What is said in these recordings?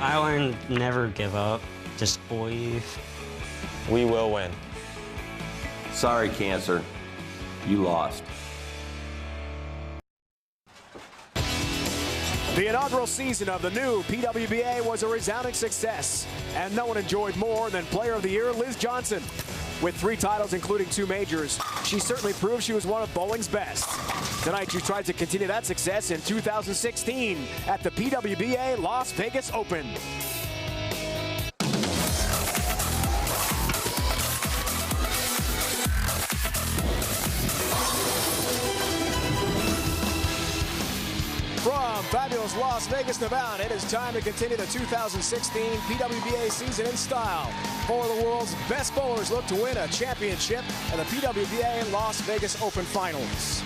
I learned never give up, just believe. We will win. Sorry, Cancer. You lost. The inaugural season of the new PWBA was a resounding success, and no one enjoyed more than Player of the Year Liz Johnson. With 3 titles, including 2 majors, she certainly proved she was one of bowling's best. Tonight, she tried to continue that success in 2016 at the PWBA Las Vegas Open. From fabulous Las Vegas, Nevada, it is time to continue the 2016 PWBA season in style. 4 of the world's best bowlers look to win a championship at the PWBA Las Vegas Open Finals.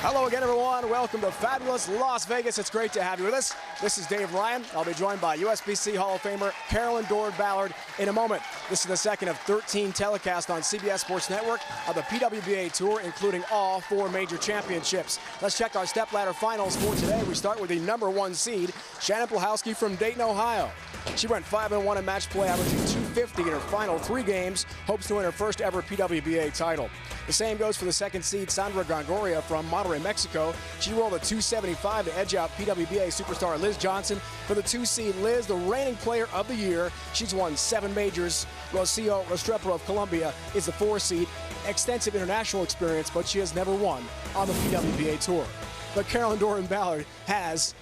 Hello again, everyone. Welcome to fabulous Las Vegas. It's great to have you with us. This is Dave Ryan. I'll be joined by USBC Hall of Famer Carolyn Doard-Ballard in a moment. This is the second of 13 telecasts on CBS Sports Network of the PWBA Tour, including all 4 major championships. Let's check our stepladder finals for today. We start with the #1 seed, Shannon Plahowski from Dayton, Ohio. She went 5-1 in match play, averaging .250 in her final 3 games, hopes to win her first ever PWBA title. The same goes for the second seed, Sandra Gongoria from Monterrey, Mexico. She rolled a .275 to edge out PWBA superstar Liz Johnson. For the 2 seed, Liz, the reigning Player of the Year. She's won 7 majors. Rocio Restrepo of Colombia is the 4 seed. Extensive international experience, but she has never won on the PWBA Tour. But Carolyn Doard-Ballard has.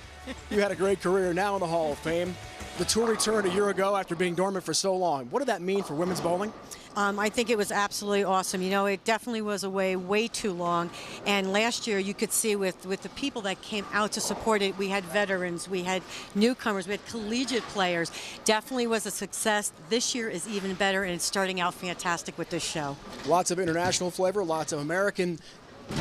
You had a great career, now in the Hall of Fame. The tour returned a year ago after being dormant for so long. What did that mean for women's bowling? I think it was absolutely awesome. You know, it definitely was away way too long. And last year, you could see with the people that came out to support it, we had veterans, we had newcomers, we had collegiate players. Definitely was a success. This year is even better, and it's starting out fantastic with this show. Lots of international flavor, lots of American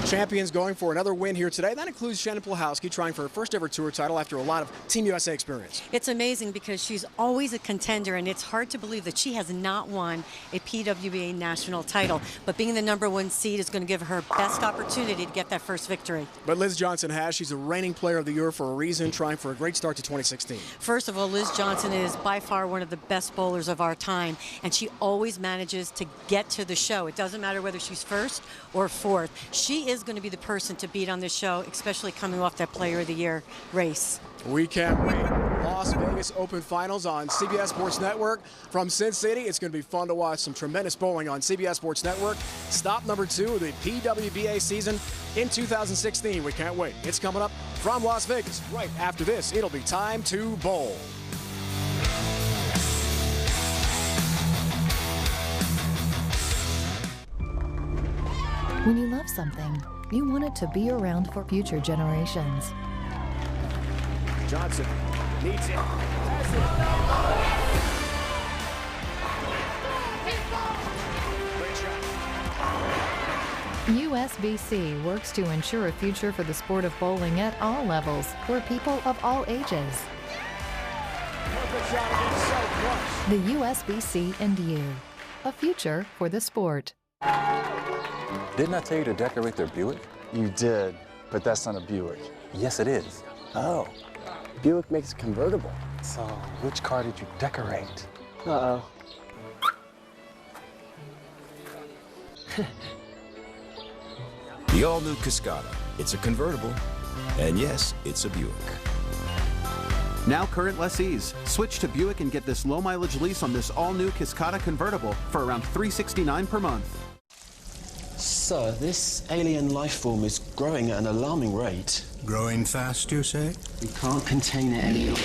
champions going for another win here today. That includes Shannon Plahowski trying for her first ever tour title after a lot of Team USA experience. It's amazing because she's always a contender, and it's hard to believe that she has not won a PWBA national title. But being the #1 seed is going to give her best opportunity to get that first victory. But Liz Johnson has. She's a reigning Player of the Year for a reason, trying for a great start to 2016. First of all, Liz Johnson is by far one of the best bowlers of our time, and she always manages to get to the show. It doesn't matter whether she's first or fourth. She is going to be the person to beat on this show, especially coming off that Player of the Year race. We can't wait. Las Vegas Open Finals on CBS Sports Network from Sin City. It's going to be fun to watch some tremendous bowling on CBS Sports Network. Stop #2 of the PWBA season in 2016. We can't wait. It's coming up from Las Vegas. Right after this, it'll be time to bowl. When you love something, you want it to be around for future generations. Johnson needs it. USBC works to ensure a future for the sport of bowling at all levels for people of all ages. The USBC and you. A future for the sport. Didn't I tell you to decorate their Buick? You did, but that's not a Buick. Yes, it is. Oh, Buick makes a convertible. So, which car did you decorate? Uh-oh. The all-new Cascada. It's a convertible, and yes, it's a Buick. Now current lessees, switch to Buick and get this low-mileage lease on this all-new Cascada convertible for around $369 per month. Sir, this alien life form is growing at an alarming rate. Growing fast, you say? We can't contain it anymore.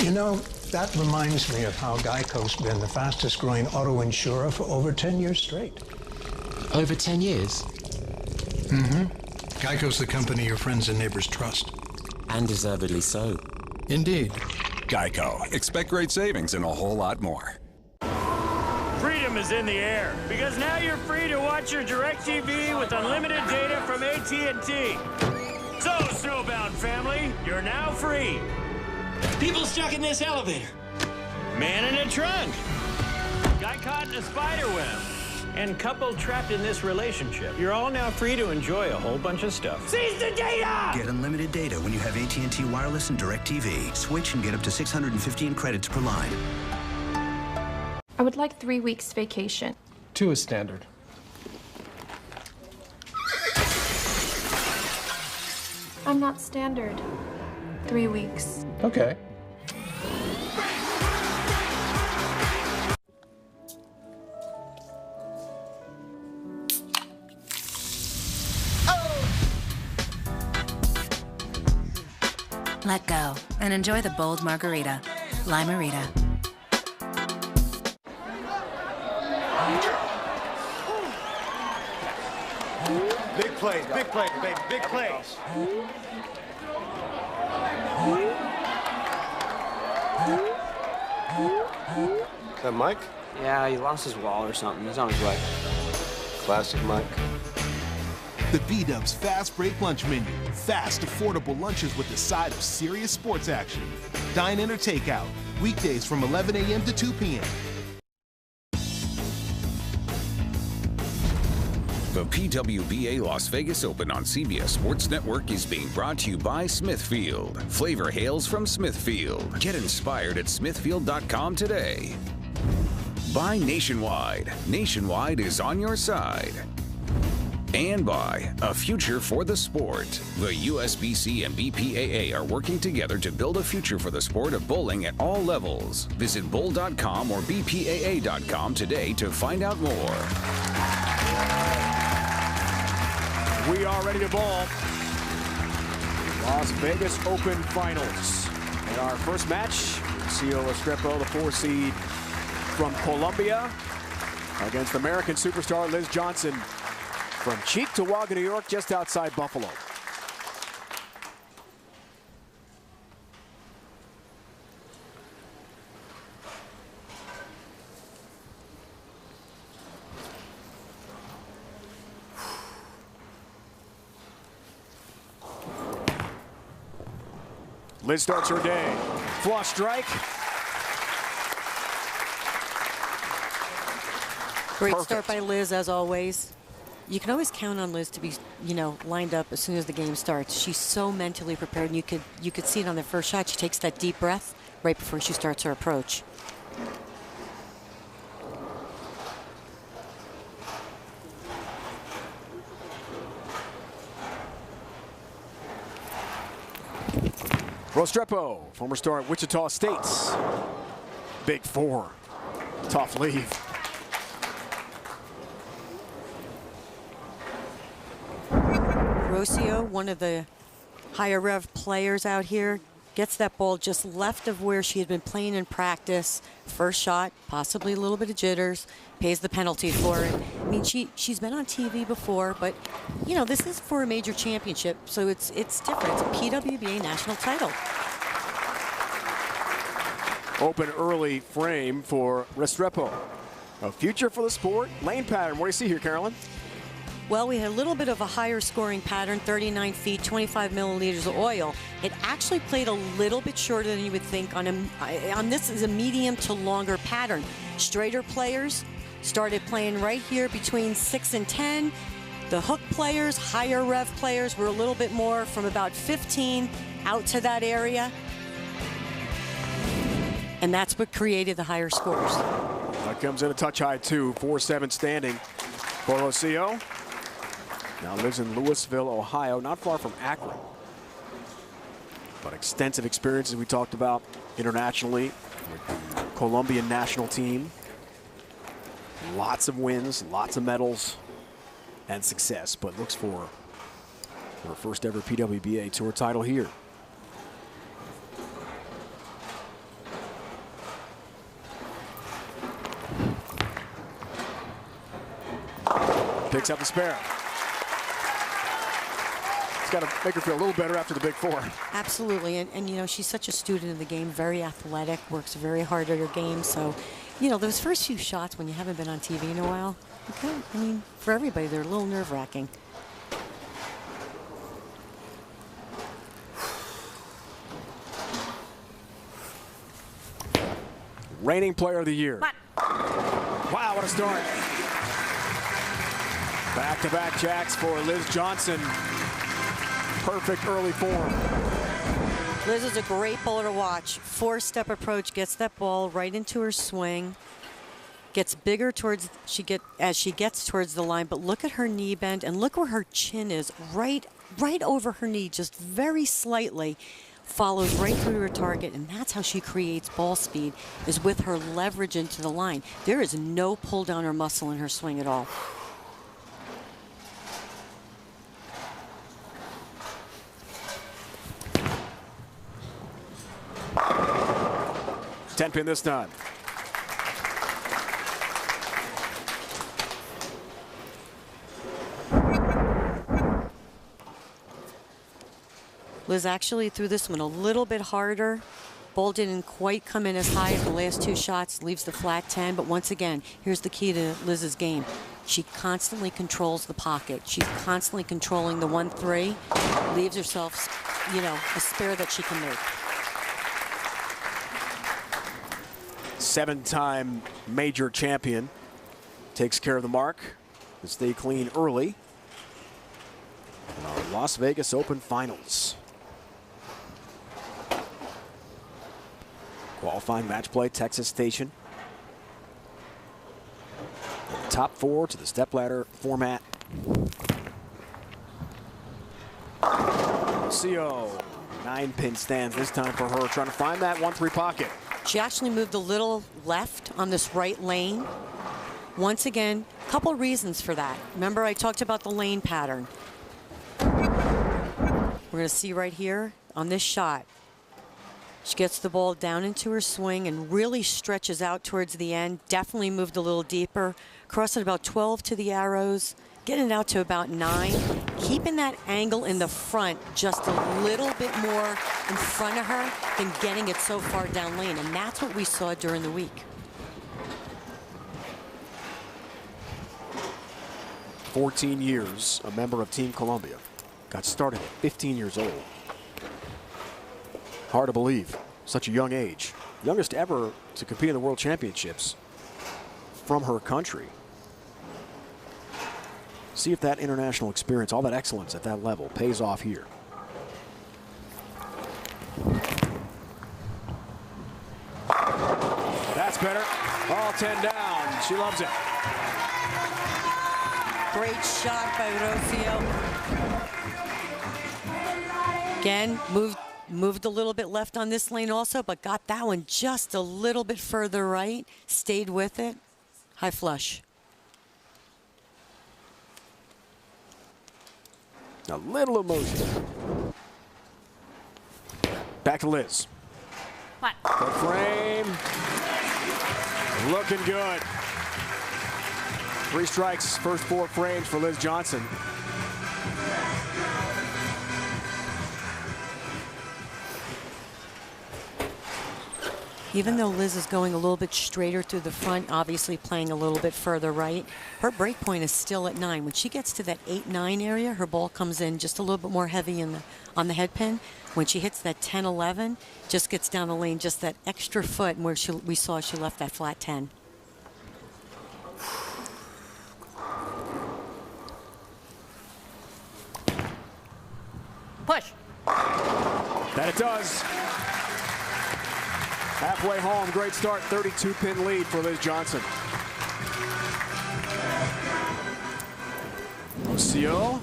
You know, that reminds me of how Geico's been the fastest growing auto insurer for over 10 years straight. Over 10 years? Mm-hmm. Geico's the company your friends and neighbors trust. And deservedly so. Indeed. Geico. Expect great savings and a whole lot more. Freedom is in the air, because now you're free to watch your DirecTV with unlimited data from AT&T. So, Snowbound family, you're now free. People stuck in this elevator. Man in a trunk. Guy caught in a spider web. and couple trapped in this relationship. You're all now free to enjoy a whole bunch of stuff. Seize the data! Get unlimited data when you have AT&T Wireless and DirecTV. Switch and get up to 615 credits per line. I would like 3 weeks vacation. 2 is standard. I'm not standard. 3 weeks. Okay. Let go and enjoy the bold margarita. Lime-A-Rita. Big plays, baby, big plays. Is that Mike? Yeah, he lost his wall or something. He's on his way. Classic Mike. The B-Dubs Fast Break Lunch Menu. Fast, affordable lunches with a side of serious sports action. Dine in or take out. Weekdays from 11 a.m. to 2 p.m. The PWBA Las Vegas Open on CBS Sports Network is being brought to you by Smithfield. Flavor hails from Smithfield. Get inspired at smithfield.com today. By Nationwide. Nationwide is on your side. And by A Future for the Sport. The USBC and BPAA are working together to build a future for the sport of bowling at all levels. Visit bowl.com or bpaa.com today to find out more. We are ready to bowl. Las Vegas Open Finals. In our first match, Lucio Restrepo, the 4 seed from Colombia, against American superstar Liz Johnson from Cheektowaga, New York, just outside Buffalo. Liz starts her day. Flush strike. Great start by Liz, as always. You can always count on Liz to be, lined up as soon as the game starts. She's so mentally prepared, and you could see it on the first shot. She takes that deep breath right before she starts her approach. Restrepo, former star at Wichita State. Big 4. Tough leave. Rocio, one of the higher rev players out here, gets that ball just left of where she had been playing in practice. First shot, possibly a little bit of jitters, pays the penalty for it. I mean, she's been on TV before, but this is for a major championship, so it's different. It's a PWBA national title. Open early frame for Restrepo. A future for the sport. Lane pattern. What do you see here, Carolyn? Well, we had a little bit of a higher scoring pattern, 39 feet, 25 milliliters of oil. It actually played a little bit shorter than you would think on this is a medium to longer pattern. Straighter players started playing right here between 6 and 10. The hook players, higher rev players, were a little bit more from about 15 out to that area. And that's what created the higher scores. That comes in a touch high, too. 4-7 standing for Rocio. Now lives in Louisville, Ohio, not far from Akron. But extensive experience, as we talked about, internationally with the Colombian national team. Lots of wins, lots of medals, and success, but looks for her first ever PWBA Tour title here. Picks up the spare. Got to make her feel a little better after the big 4. Absolutely, and she's such a student of the game, very athletic, works very hard at her game. So, those first few shots when you haven't been on TV in a while, okay, I mean, for everybody, they're a little nerve-wracking. Reigning player of the year. Wow, what a start. Back-to-back jacks for Liz Johnson. Perfect early form. Liz is a great bowler to watch. Four-step approach, gets that ball right into her swing. Gets bigger as she gets towards the line, but look at her knee bend and look where her chin is, right over her knee, just very slightly. Follows right through her target, and that's how she creates ball speed, is with her leverage into the line. There is no pull down or muscle in her swing at all. Ten pin this time. Liz actually threw this one a little bit harder. Ball didn't quite come in as high as the last two shots, leaves the flat 10. But once again, here's the key to Liz's game. She constantly controls the pocket. She's constantly controlling the 1-3, leaves herself, a spare that she can make. Seven-time major champion takes care of the mark to stay clean early in our Las Vegas Open Finals. Qualifying match play, Texas Station. And the top four to the stepladder format. CO, 9-pin stands this time for her, trying to find that 1-3 pocket. She actually moved a little left on this right lane. Once again, a couple reasons for that. Remember, I talked about the lane pattern. We're going to see right here on this shot. She gets the ball down into her swing and really stretches out towards the end. Definitely moved a little deeper. Crossing about 12 to the arrows. Getting it out to about 9. Keeping that angle in the front just a little bit more in front of her than getting it so far down lane. And that's what we saw during the week. 14 years, a member of Team Columbia. Got started at 15 years old. Hard to believe, such a young age. Youngest ever to compete in the World Championships from her country. See if that international experience, all that excellence at that level, pays off here. That's better. All 10 down. She loves it. Great shot by Rocio. Again, moved a little bit left on this lane also, but got that one just a little bit further right. Stayed with it. High flush. A little emotion. Back to Liz. What? The frame. Looking good. 3 strikes, first 4 frames for Liz Johnson. Even though Liz is going a little bit straighter through the front, obviously playing a little bit further right, her break point is still at 9. When she gets to that 8-9 area, her ball comes in just a little bit more heavy on the head pin. When she hits that 10-11, just gets down the lane just that extra foot where we saw she left that flat 10. Push. That it does. Halfway home, great start, 32-pin lead for Liz Johnson. Rocio,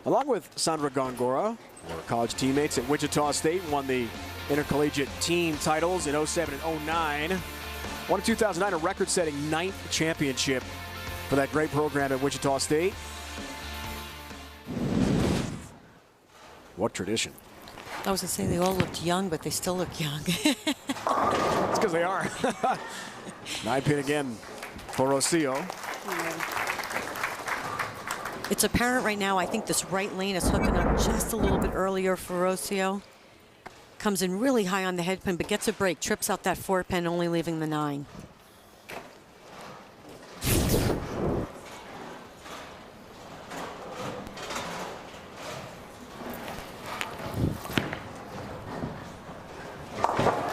along with Sandra Gongora, were college teammates at Wichita State, won the intercollegiate team titles in 07 and 09. Won in 2009 a record-setting 9th championship for that great program at Wichita State. What tradition. I was going to say they all looked young, but they still look young. It's because they are. 9-pin again for Rocio. It's apparent right now, I think this right lane is hooking up just a little bit earlier for Rocio. Comes in really high on the head pin, but gets a break. Trips out that 4-pin, only leaving the 9.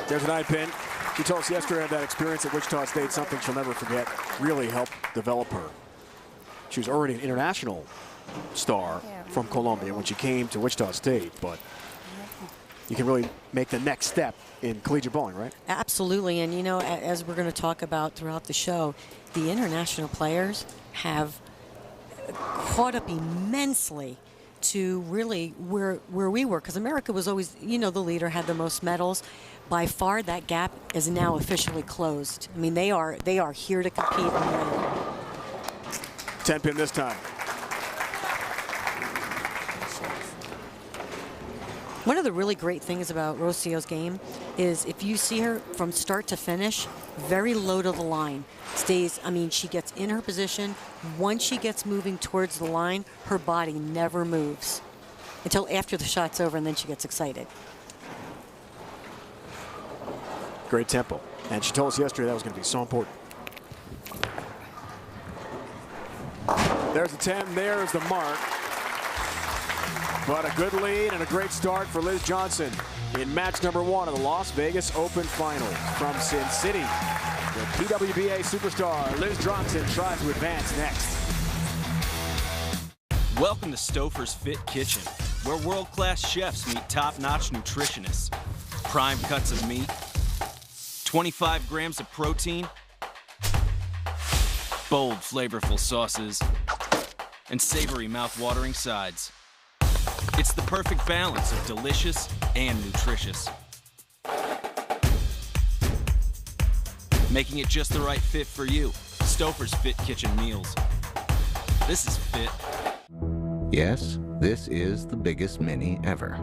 There's a 9-pin. She told us yesterday of that experience at Wichita State, something she'll never forget. Really helped develop her. She was already an international star from Colombia when she came to Wichita State, but you can really make the next step in collegiate bowling, right? Absolutely, and you know, as we're going to talk about throughout the show, the international players have caught up immensely to really where we were, because America was always, you know, the leader, had the most medals. By far, that gap is now officially closed. I mean, they are here to compete and win. 10-pin this time. One of the really great things about Rocio's game is if you see her from start to finish, very low to the line. Stays, I mean, she gets in her position. Once she gets moving towards the line, her body never moves until after the shot's over, and then she gets excited. Great tempo. And she told us yesterday that was going to be so important. There's the 10, there's the mark. But a good lead and a great start for Liz Johnson in match number 1 of the Las Vegas Open Finals. From Sin City, the PWBA superstar Liz Johnson tries to advance next. Welcome to Stouffer's Fit Kitchen, where world-class chefs meet top-notch nutritionists. Prime cuts of meat, 25 grams of protein, bold, flavorful sauces, and savory, mouth-watering sides. It's the perfect balance of delicious and nutritious, making it just the right fit for you. Stouffer's Fit Kitchen meals. This is fit. Yes, this is the biggest Mini ever.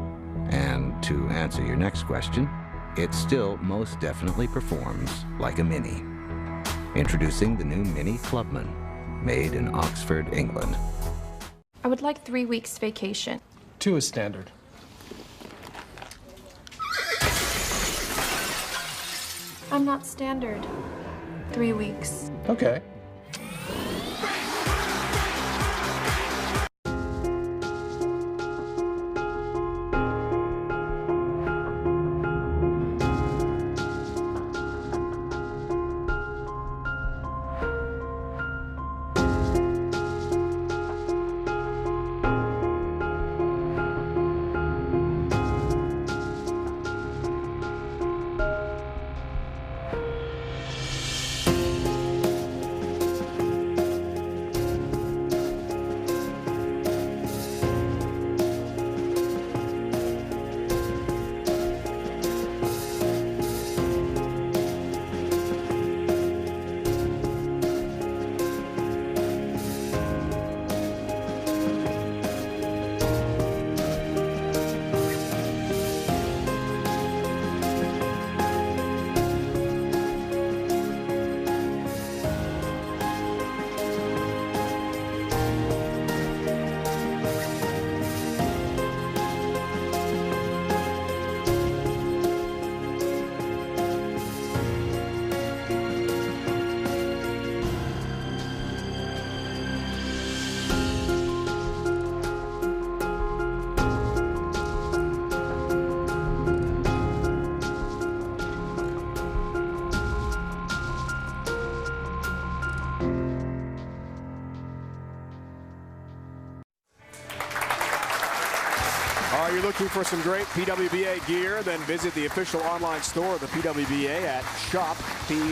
And to answer your next question, it still most definitely performs like a Mini. Introducing the new Mini Clubman, made in Oxford, England. I would like 3 weeks vacation. 2 is standard. I'm not standard. 3 weeks. Okay. Are you looking for some great PWBA gear? Then visit the official online store of the PWBA at shoppwba.com.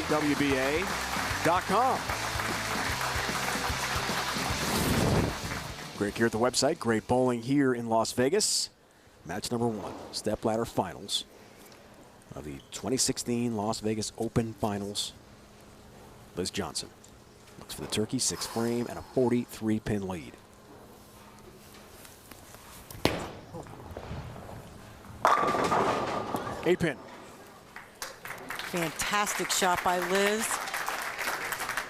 Great gear at the website. Great bowling here in Las Vegas. Match number 1, stepladder finals of the 2016 Las Vegas Open Finals. Liz Johnson looks for the turkey, 6 frame, and a 43-pin lead. Eight-pin. Fantastic shot by Liz.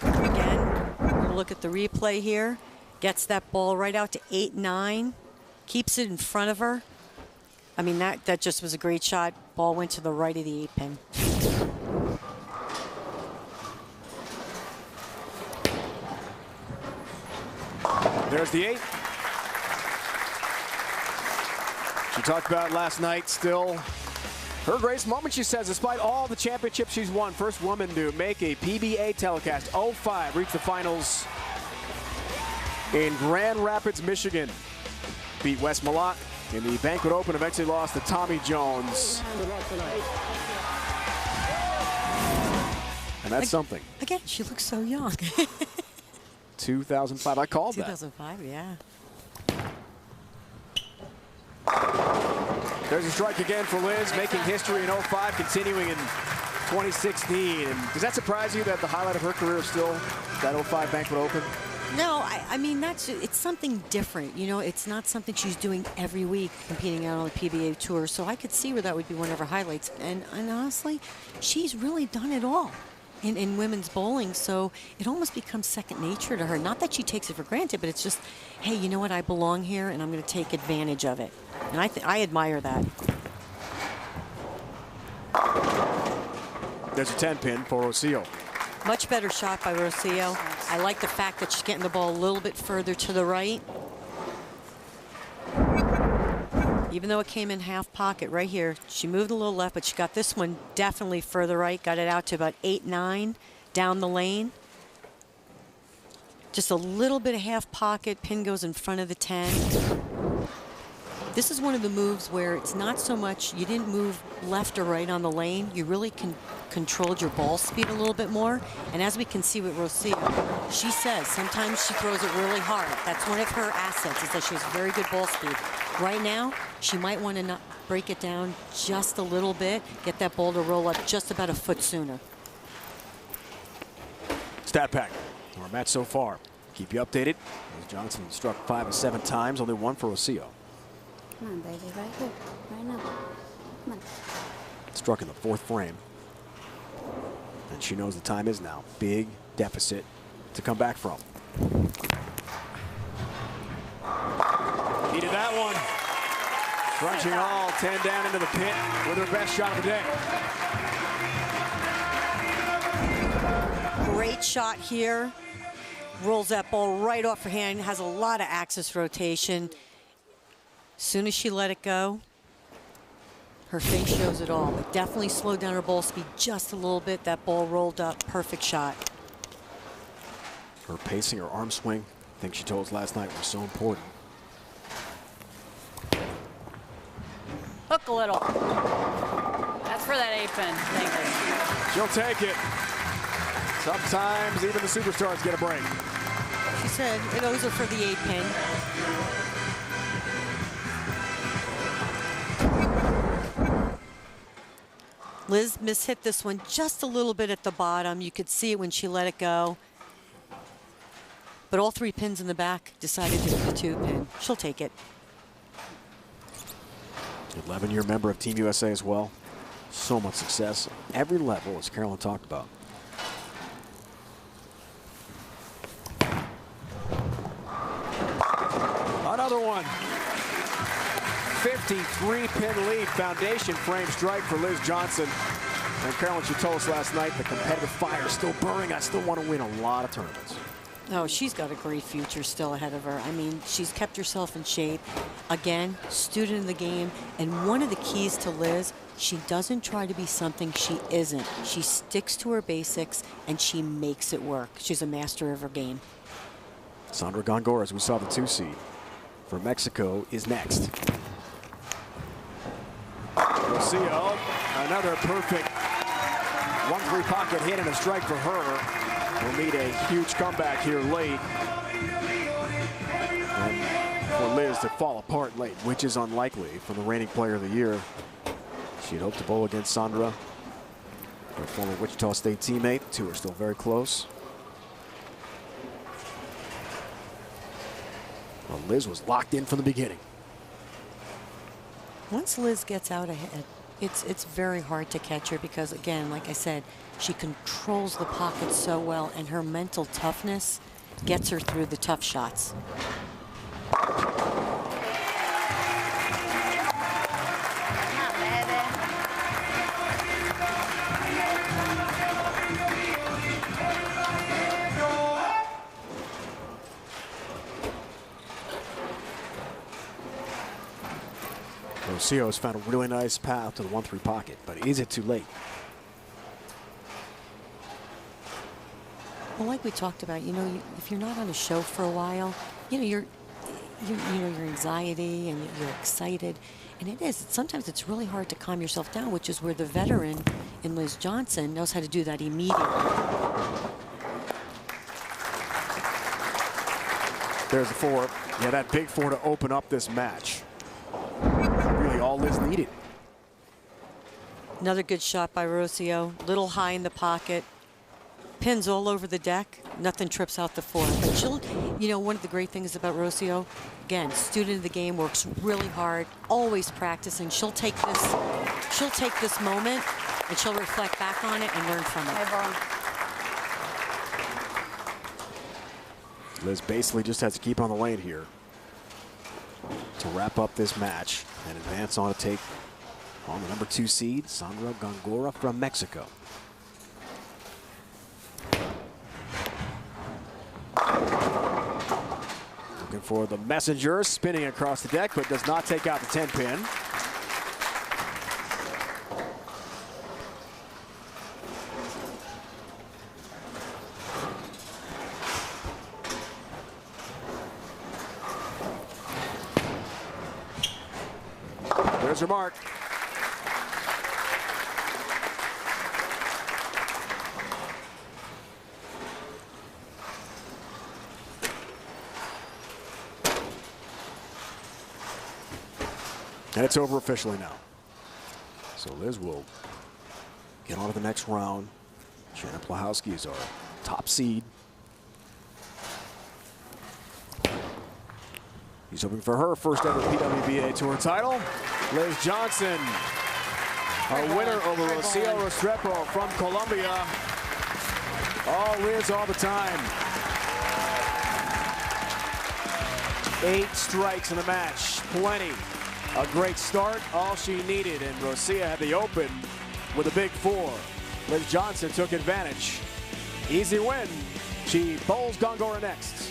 Again, we'll look at the replay here. Gets that ball right out to 8-9. Keeps it in front of her. I mean, that just was a great shot. Ball went to the right of the 8-pin. There's the 8. She talked about it last night. Still her greatest moment, she says, despite all the championships she's won. First woman to make a PBA telecast. 05, reached the finals in Grand Rapids, Michigan. Beat Wes Malott in the Banquet Open, eventually lost to Tommy Jones. And that's something. Again, she looks so young. 2005, I called 2005, yeah. There's a strike again for Liz, making history in 05, continuing in 2016. And does that surprise you that the highlight of her career is still that 05 Banquet Open? No, I mean, it's something different. You know, it's not something she's doing every week, competing out on the PBA Tour. So I could see where that would be one of her highlights. And honestly, she's really done it all in women's bowling. So it almost becomes second nature to her. Not that she takes it for granted, but it's just, hey, you know what? I belong here, and I'm going to take advantage of it. And I admire that. There's a 10-pin for Rocio. Much better shot by Rocio. I like the fact that she's getting the ball a little bit further to the right. Even though it came in half pocket right here, she moved a little left, but she got this one definitely further right, got it out to about 8-9 down the lane. Just a little bit of half pocket, pin goes in front of the 10. This is one of the moves where it's not so much you didn't move left or right on the lane, you really controlled your ball speed a little bit more. And as we can see with Rocio, she says sometimes she throws it really hard. That's one of her assets, is that she has very good ball speed. Right now, she might want to not break it down just a little bit, get that ball to roll up just about a foot sooner. Stat pack, our match so far. Keep you updated. As Johnson struck 5 of 7 times, only 1 for Rocio. Come on, baby, right here, right now. Come on. Struck in the 4th frame. And she knows the time is now. Big deficit to come back from. Needed that one. Crunching all 10 down into the pit with her best shot of the day. Great shot here. Rolls that ball right off her hand. Has a lot of axis rotation. As soon as she let it go, her face shows it all. But definitely slowed down her ball speed just a little bit. That ball rolled up. Perfect shot. Her pacing, her arm swing, I think she told us last night, was so important. Hook a little. That's for that 8-pin. Thank you. She'll take it. Sometimes even the superstars get a break. She said those are for the 8-pin. Liz mishit this one just a little bit at the bottom. You could see it when she let it go. But all 3 pins in the back decided to hit the 2-pin. She'll take it. 11-year member of Team USA as well. So much success. Every level, as Carolyn talked about. Another one. 53-pin lead, foundation frame strike for Liz Johnson. And Carolyn, she told us last night the competitive fire is still burning. I still want to win a lot of tournaments. Oh, she's got a great future still ahead of her. I mean, she's kept herself in shape. Again, student of the game. And one of the keys to Liz, she doesn't try to be something she isn't. She sticks to her basics, and she makes it work. She's a master of her game. Sandra Góngora, as we saw the 2 seed for Mexico, is next. Rocio, another perfect 1-3 pocket hit and a strike for her. Will need a huge comeback here late. And for Liz to fall apart late, which is unlikely for the reigning player of the year. She'd hoped to bowl against Sandra, her former Wichita State teammate. The two are still very close. Well, Liz was locked in from the beginning. Once Liz gets out ahead, it's very hard to catch her because, again, like I said, she controls the pocket so well, and her mental toughness gets her through the tough shots. Rocio has found a really nice path to the 1-3 pocket, but is it too late? Well, like we talked about, you know, if you're not on a show for a while, your anxiety and you're excited. And it is. Sometimes it's really hard to calm yourself down, which is where the veteran in Liz Johnson knows how to do that immediately. There's the four. Yeah, that big four to open up this match. Really all Liz needed. Another good shot by Rocio. Little high in the pocket. Pins all over the deck. Nothing trips out the four. But she'll, one of the great things about Rocio, again, student of the game, works really hard, always practicing. She'll take this moment and she'll reflect back on it and learn from it. Liz basically just has to keep on the lane here to wrap up this match and advance on to take on the number 2 seed, Sandra Gongora from Mexico. Looking for the messenger, spinning across the deck, but does not take out the 10-pin. There's her mark. And it's over officially now. So Liz will get on to the next round. Shannon Plahowski is our top seed. He's hoping for her first ever PWBA Tour title. Liz Johnson, a winner over Rocio Restrepo from Colombia. All Liz all the time. 8 strikes in the match, plenty. A great start, all she needed, and Rocio had the open with a big 4. Liz Johnson took advantage. Easy win. She bowls Gongora next.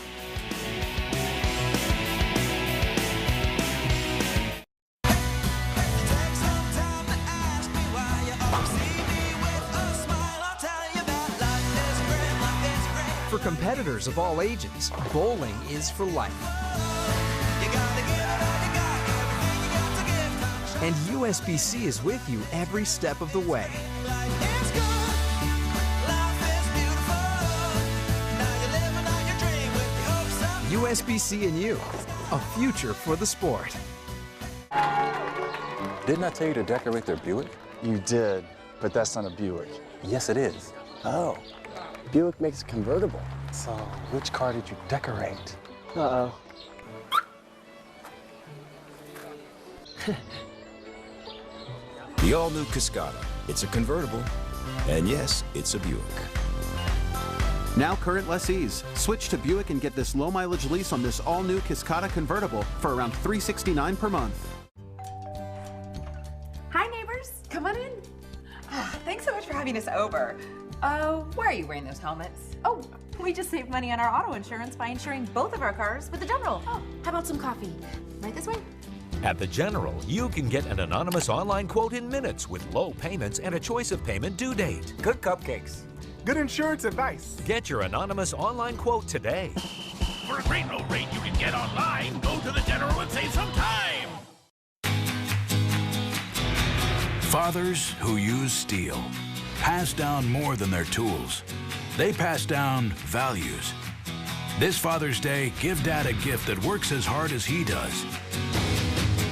For competitors of all ages, bowling is for life. And USBC is with you every step of the way. USBC and you, a future for the sport. Didn't I tell you to decorate their Buick? You did, but that's not a Buick. Yes, it is. Oh, Buick makes a convertible. So, which car did you decorate? Uh-oh. The all-new Cascada. It's a convertible. And yes, it's a Buick. Now current lessees, switch to Buick and get this low-mileage lease on this all-new Cascada convertible for around $369 per month. Hi, neighbors. Come on in. Thanks so much for having us over. Why are you wearing those helmets? Oh, we just saved money on our auto insurance by insuring both of our cars with the General. Oh, how about some coffee? Right this way? At the General, you can get an anonymous online quote in minutes with low payments and a choice of payment due date. Good cupcakes. Good insurance advice. Get your anonymous online quote today. For a great low rate you can get online, go to the General and save some time. Fathers who use steel pass down more than their tools. They pass down values. This Father's Day, give Dad a gift that works as hard as he does.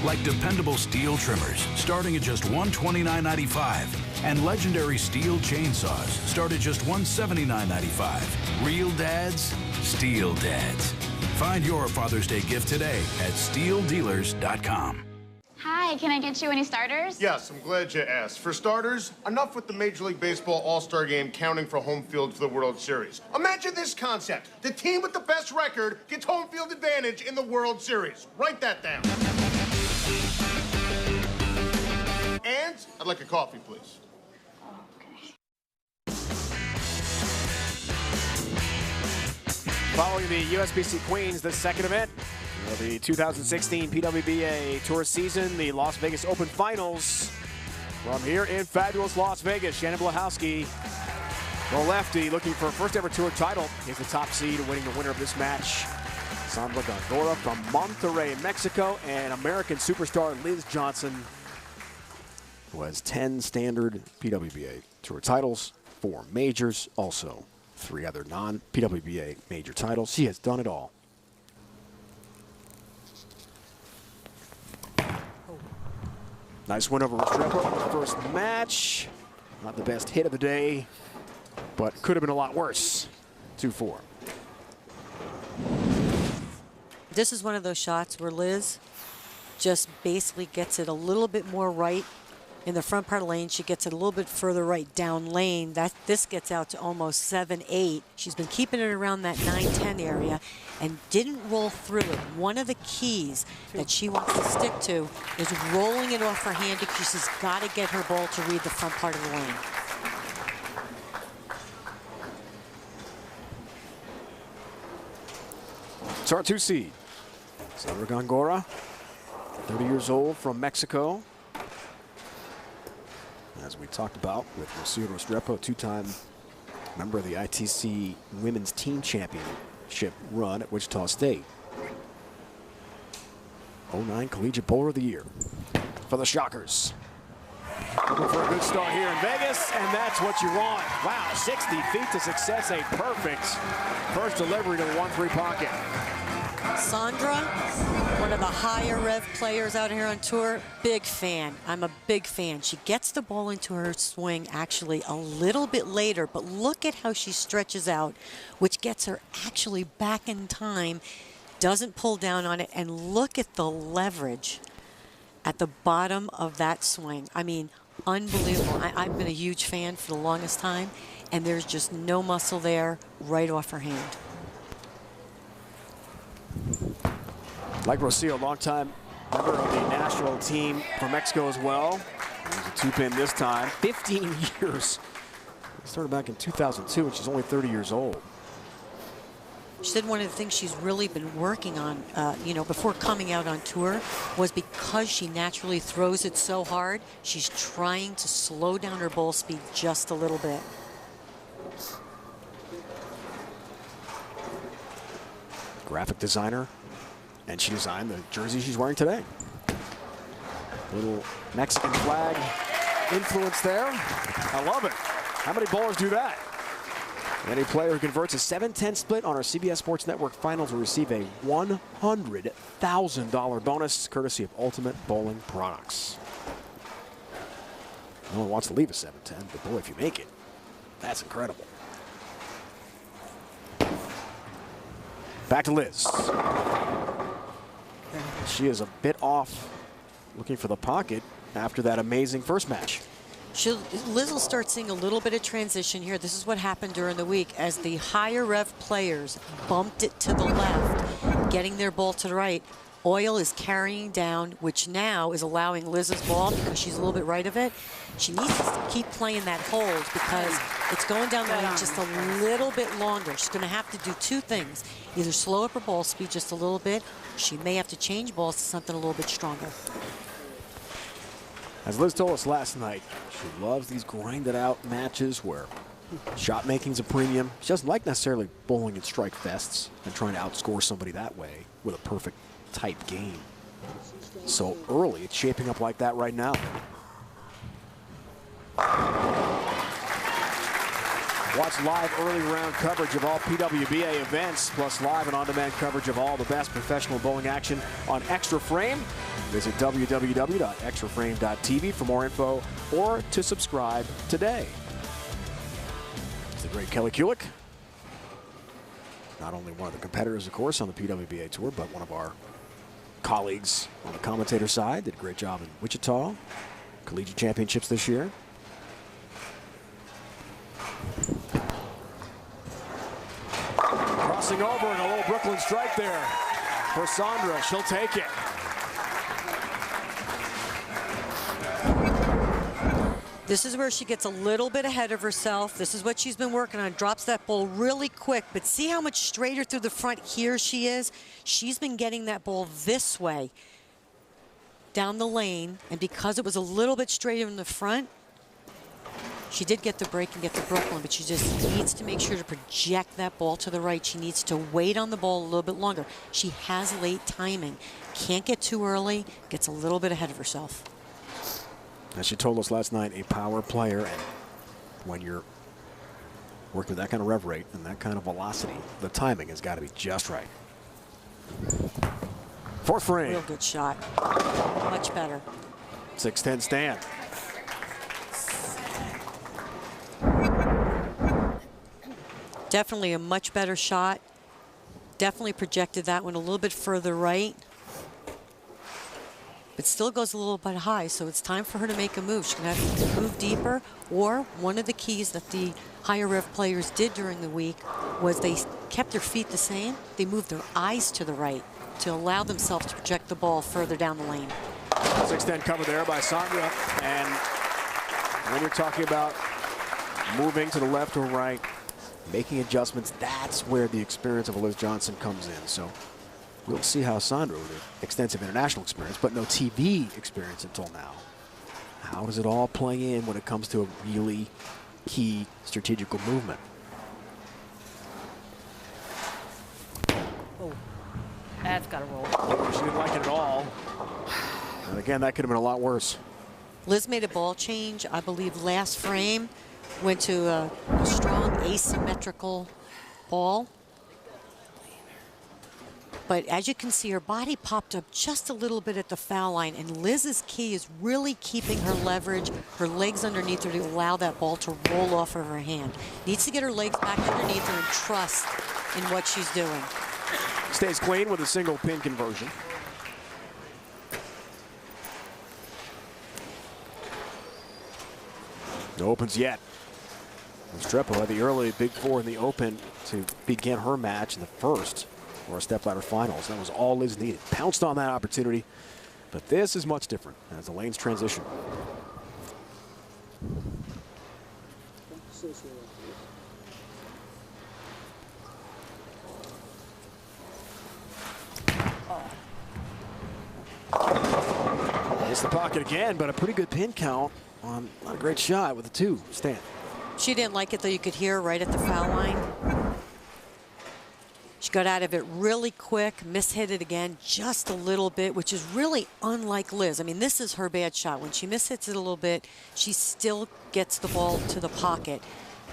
Like dependable steel trimmers, starting at just $129.95, and legendary steel chainsaws, start at just $179.95. Real dads, steel dads. Find your Father's Day gift today at steeldealers.com. Hi, can I get you any starters? Yes, I'm glad you asked. For starters, enough with the Major League Baseball All-Star Game counting for home field for the World Series. Imagine this concept. The team with the best record gets home field advantage in the World Series. Write that down. And I'd like a coffee, please. Following the USBC Queens, the second event of the 2016 PWBA Tour season, the Las Vegas Open Finals. From here in fabulous Las Vegas, Shannon Blahowski, the lefty, looking for her first ever tour title. He's the top seed, winning the winner of this match. Sandra Gongora from Monterrey, Mexico, and American superstar Liz Johnson, who has 10 standard PWBA Tour titles, 4 majors, also 3 other non-PWBA major titles. She has done it all. Nice win over Restrepo in the first match. Not the best hit of the day, but could have been a lot worse. 2-4. This is one of those shots where Liz just basically gets it a little bit more right in the front part of the lane. She gets it a little bit further right down lane. This gets out to almost 7-8. She's been keeping it around that 9-10 area and didn't roll through it. One of the keys that she wants to stick to is rolling it off her hand because she's got to get her ball to read the front part of the lane. It's our 2 seed. Sandra Gongora, 30 years old, from Mexico. As we talked about with Rocio Restrepo, 2-time member of the ITC Women's Team Championship run at Wichita State. 09 Collegiate Bowler of the Year for the Shockers. Looking for a good start here in Vegas, and that's what you want. Wow, 60 feet to success, a perfect first delivery to the 1-3 pocket. Sandra, one of the higher rev players out here on tour, big fan. I'm a big fan. She gets the ball into her swing actually a little bit later, but look at how she stretches out, which gets her actually back in time, doesn't pull down on it, and look at the leverage at the bottom of that swing. I mean, unbelievable. I've been a huge fan for the longest time, and there's just no muscle there right off her hand. Like Rocio, longtime member of the national team from Mexico as well. He's a 2-pin this time. 15 years. Started back in 2002, and she's only 30 years old. She said one of the things she's really been working on, you know, before coming out on tour, was because she naturally throws it so hard, she's trying to slow down her ball speed just a little bit. Graphic designer, and she designed the jersey she's wearing today. Little Mexican flag influence there. I love it. How many bowlers do that? Any player who converts a 7-10 split on our CBS Sports Network finals will receive a $100,000 bonus courtesy of Ultimate Bowling Products. No one wants to leave a 7-10, but boy, if you make it, that's incredible. Back to Liz. She is a bit off looking for the pocket after that amazing first match. Liz will start seeing a little bit of transition here. This is what happened during the week as the higher rev players bumped it to the left, getting their ball to the right. Oil is carrying down, which now is allowing Liz's ball, because she's a little bit right of it. She needs to keep playing that hold because it's going down the lane just a little bit longer. She's going to have to do 2 things. Either slow up her ball speed just a little bit, or she may have to change balls to something a little bit stronger. As Liz told us last night, she loves these grinded out matches where shot making's a premium. She doesn't like necessarily bowling in strike fests and trying to outscore somebody that way with a perfect type game. So early, it's shaping up like that right now. Watch live early round coverage of all PWBA events, plus live and on-demand coverage of all the best professional bowling action on Extra Frame. Visit www.extraframe.tv for more info or to subscribe today. It's the great Kelly Kulick. Not only one of the competitors, of course, on the PWBA Tour, but one of our colleagues on the commentator side. Did a great job in Wichita, collegiate championships this year. Crossing over and a little Brooklyn strike there for Sandra. She'll take it. This is where she gets a little bit ahead of herself. This is what she's been working on. Drops that ball really quick, but see how much straighter through the front here she is? She's been getting that ball this way down the lane, and because it was a little bit straighter in the front, She did get the break and get the Brooklyn, but she just needs to make sure to project that ball to the right. She needs to wait on the ball a little bit longer. She has late timing. Can't get too early, gets a little bit ahead of herself. As she told us last night, a power player, and when you're working with that kind of rev rate and that kind of velocity, the timing has got to be just right. Fourth frame. Real good shot. Much better. 6-10 stand. Definitely a much better shot. Definitely projected that one a little bit further right. But still goes a little bit high, so it's time for her to make a move. She's going to have to move deeper, or one of the keys that the higher rev players did during the week was they kept their feet the same. They moved their eyes to the right to allow themselves to project the ball further down the lane. 6-10 cover there by Sandra. And when you're talking about moving to the left or right, making adjustments, that's where the experience of Liz Johnson comes in. So we'll see how Sandra, with extensive international experience, but no TV experience until now, how does it all play in when it comes to a really key strategical movement? Oh, that's got to roll. She didn't like it at all. And again, that could have been a lot worse. Liz made a ball change, I believe, last frame. Went to a strong asymmetrical ball. But as you can see, her body popped up just a little bit at the foul line, and Liz's key is really keeping her leverage, her legs underneath her to allow that ball to roll off of her hand. Needs to get her legs back underneath her and trust in what she's doing. Stays clean with a single pin conversion. No opens yet. Restrepo had the early big four in the Open to begin her match in the first or a stepladder finals. That was all Liz needed. Pounced on that opportunity, but this is much different as the lanes transition. Missed the pocket again, but a pretty good pin count on not a great shot with the 2 stand. She didn't like it, though. You could hear her right at the foul line. She got out of it really quick, mishit it again just a little bit, which is really unlike Liz. I mean, this is her bad shot. When she mishits it a little bit, she still gets the ball to the pocket.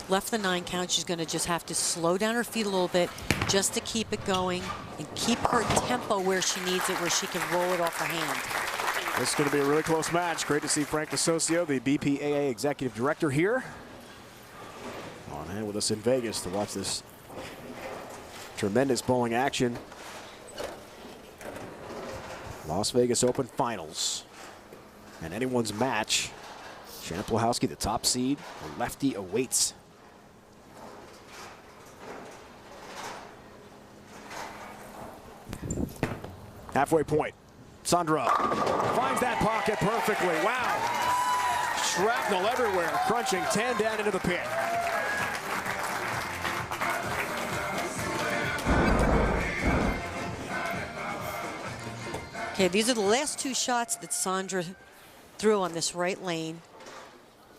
Left the 9 count. She's going to just have to slow down her feet a little bit just to keep it going and keep her tempo where she needs it, where she can roll it off her hand. This is going to be a really close match. Great to see Frank DeSocio, the BPAA executive director, here on hand with us in Vegas to watch this tremendous bowling action. Las Vegas Open Finals. And anyone's match. Shannon Plahowski, the top seed. The lefty awaits. Halfway point. Sandra finds that pocket perfectly. Wow. Shrapnel everywhere. Crunching 10 down into the pit. Okay, these are the last 2 shots that Sandra threw on this right lane.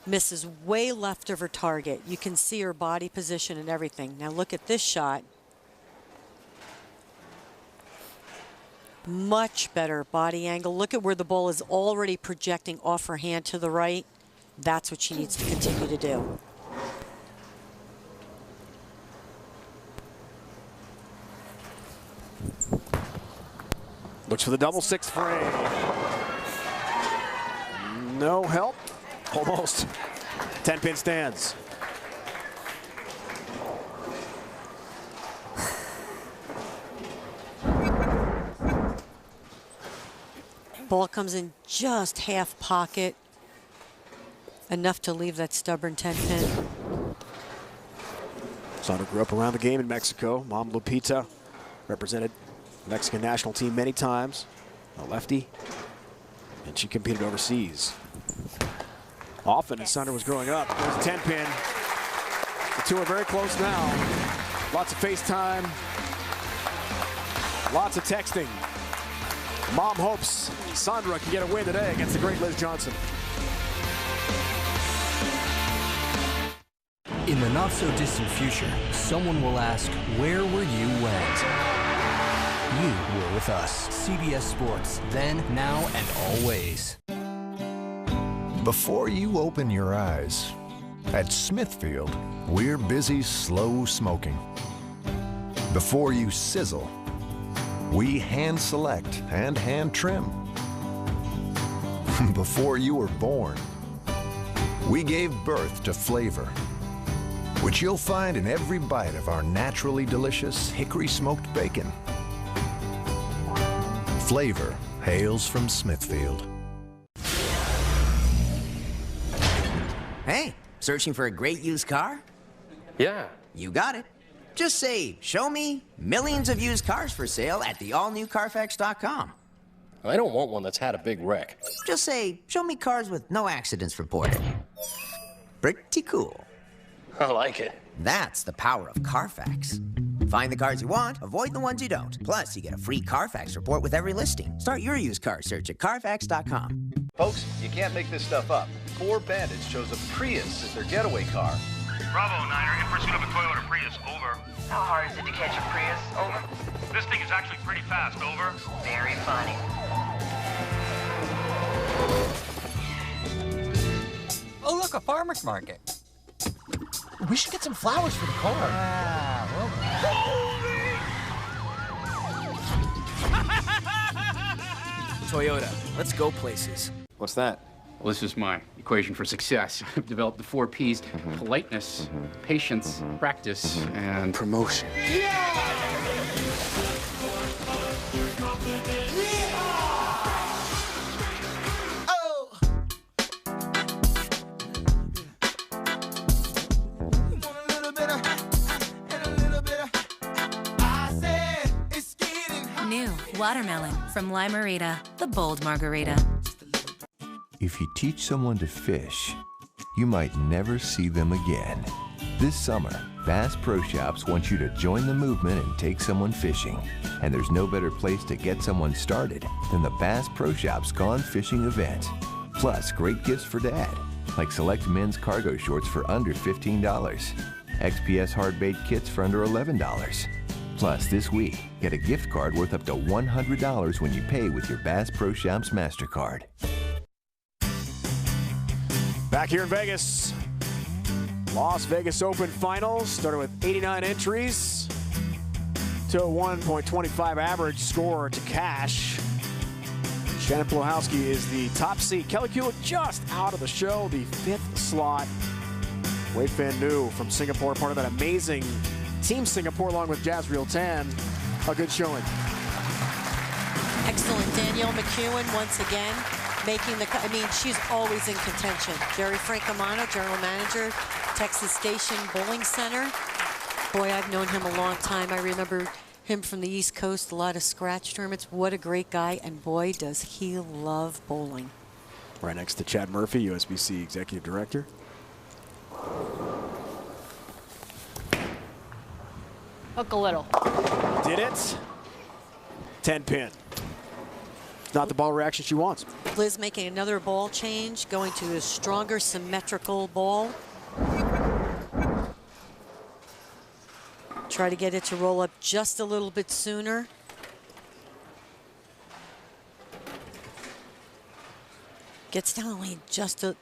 Misses way left of her target. You can see her body position and everything. Now look at this shot. Much better body angle. Look at where the ball is already projecting off her hand to the right. That's what she needs to continue to do. Looks for the double 6 frame. No help. Almost. 10-pin stands. Ball comes in just half pocket. Enough to leave that stubborn 10-pin. Sandra grew up around the game in Mexico. Mom Lupita represented the Mexican national team many times. A lefty. And she competed overseas often as Sandra was growing up. There's a 10-pin. The 2 are very close now. Lots of FaceTime. Lots of texting. Mom hopes Sandra can get a win today against the great Liz Johnson. In the not-so-distant future, someone will ask, where were you when? You were with us. CBS Sports, then, now, and always. Before you open your eyes, at Smithfield, we're busy slow smoking. Before you sizzle, we hand select and hand trim. Before you were born, we gave birth to flavor, which you'll find in every bite of our naturally delicious hickory smoked bacon. Flavor hails from Smithfield. Hey, searching for a great used car? Yeah. You got it. Just say, show me millions of used cars for sale at the all-new Carfax.com. I don't want one that's had a big wreck. Just say, show me cars with no accidents reported. Pretty cool. I like it. That's the power of Carfax. Find the cars you want, avoid the ones you don't. Plus, you get a free Carfax report with every listing. Start your used car search at Carfax.com. Folks, you can't make this stuff up. 4 bandits chose a Prius as their getaway car. Bravo, Niner, in pursuit of a Toyota Prius, over. How hard is it to catch a Prius? Over. This thing is actually pretty fast, over. Very funny. Oh, look, a farmer's market. We should get some flowers for the car. Toyota, let's go places. What's that? Well, this is my equation for success. I've developed the 4 Ps: politeness, patience, practice, and promotion. New watermelon from Limerita, the bold margarita. If you teach someone to fish, you might never see them again. This summer, Bass Pro Shops want you to join the movement and take someone fishing. And there's no better place to get someone started than the Bass Pro Shops Gone Fishing event. Plus, great gifts for Dad, like select men's cargo shorts for under $15, XPS hard bait kits for under $11. Plus, this week, get a gift card worth up to $100 when you pay with your Bass Pro Shops MasterCard. Back here in Vegas, Las Vegas Open Finals started with 89 entries to a 1.25 average score to cash. Shannon Plowhowski is the top seed. Kelly Kulick just out of the show, the 5th slot. Wei Fan Nu from Singapore, part of that amazing Team Singapore along with Jazreel Tan. A good showing. Excellent. Danielle McEwen once again making the, I mean, she's always in contention. Jerry Francomano, general manager, Texas Station Bowling Center. Boy, I've known him a long time. I remember him from the East Coast, a lot of scratch tournaments. What a great guy, and boy, does he love bowling. Right next to Chad Murphy, USBC Executive Director. Hook a little. Did it. 10 pin. Not the ball reaction she wants. Liz making another ball change, going to a stronger symmetrical ball. Try to get it to roll up just a little bit sooner. Gets down the lane just a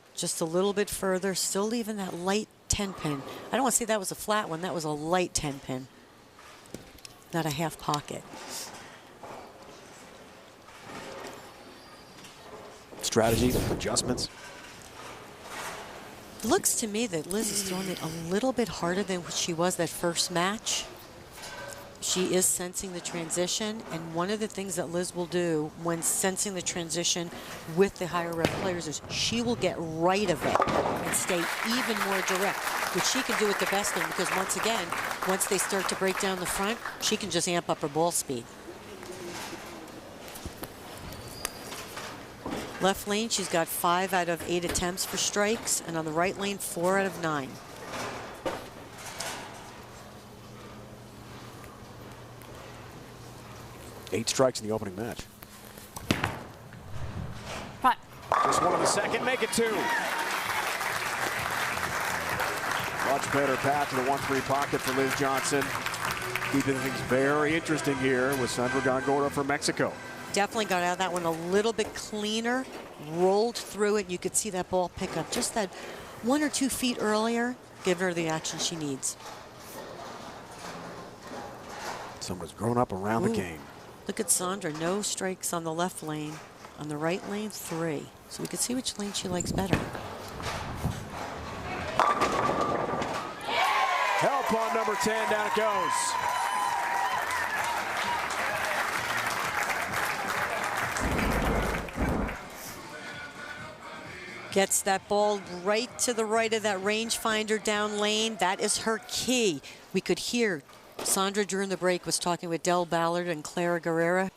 little bit further, still leaving that light 10 pin. I don't want to say that was a flat one, that was a light 10 pin. Not a half pocket. Strategy, adjustments. It looks to me that Liz is throwing it a little bit harder than what she was that first match. She is sensing the transition, and one of the things that Liz will do when sensing the transition with the higher rep players is she will get right of it and stay even more direct, which she can do with the best of them, because once again, once they start to break down the front, she can just amp up her ball speed. Left lane, she's got 5 out of 8 attempts for strikes, and on the right lane, 4 out of 9. Eight strikes in the opening match. Putt. Just one of the second, make it 2. Much better pass to the 1-3 pocket for Liz Johnson. Keeping things very interesting here with Sandra Gongora from Mexico. Definitely got out of that one a little bit cleaner, rolled through it. You could see that ball pick up just that 1 or 2 feet earlier, give her the action she needs. Someone's grown up around the game. Look at Sandra, no strikes on the left lane. On the right lane, 3. So we can see which lane she likes better. Help on number 10, down it goes. Gets that ball right to the right of that rangefinder down lane. That is her key. We could hear Sandra during the break was talking with Del Ballard and Clara Guerrera.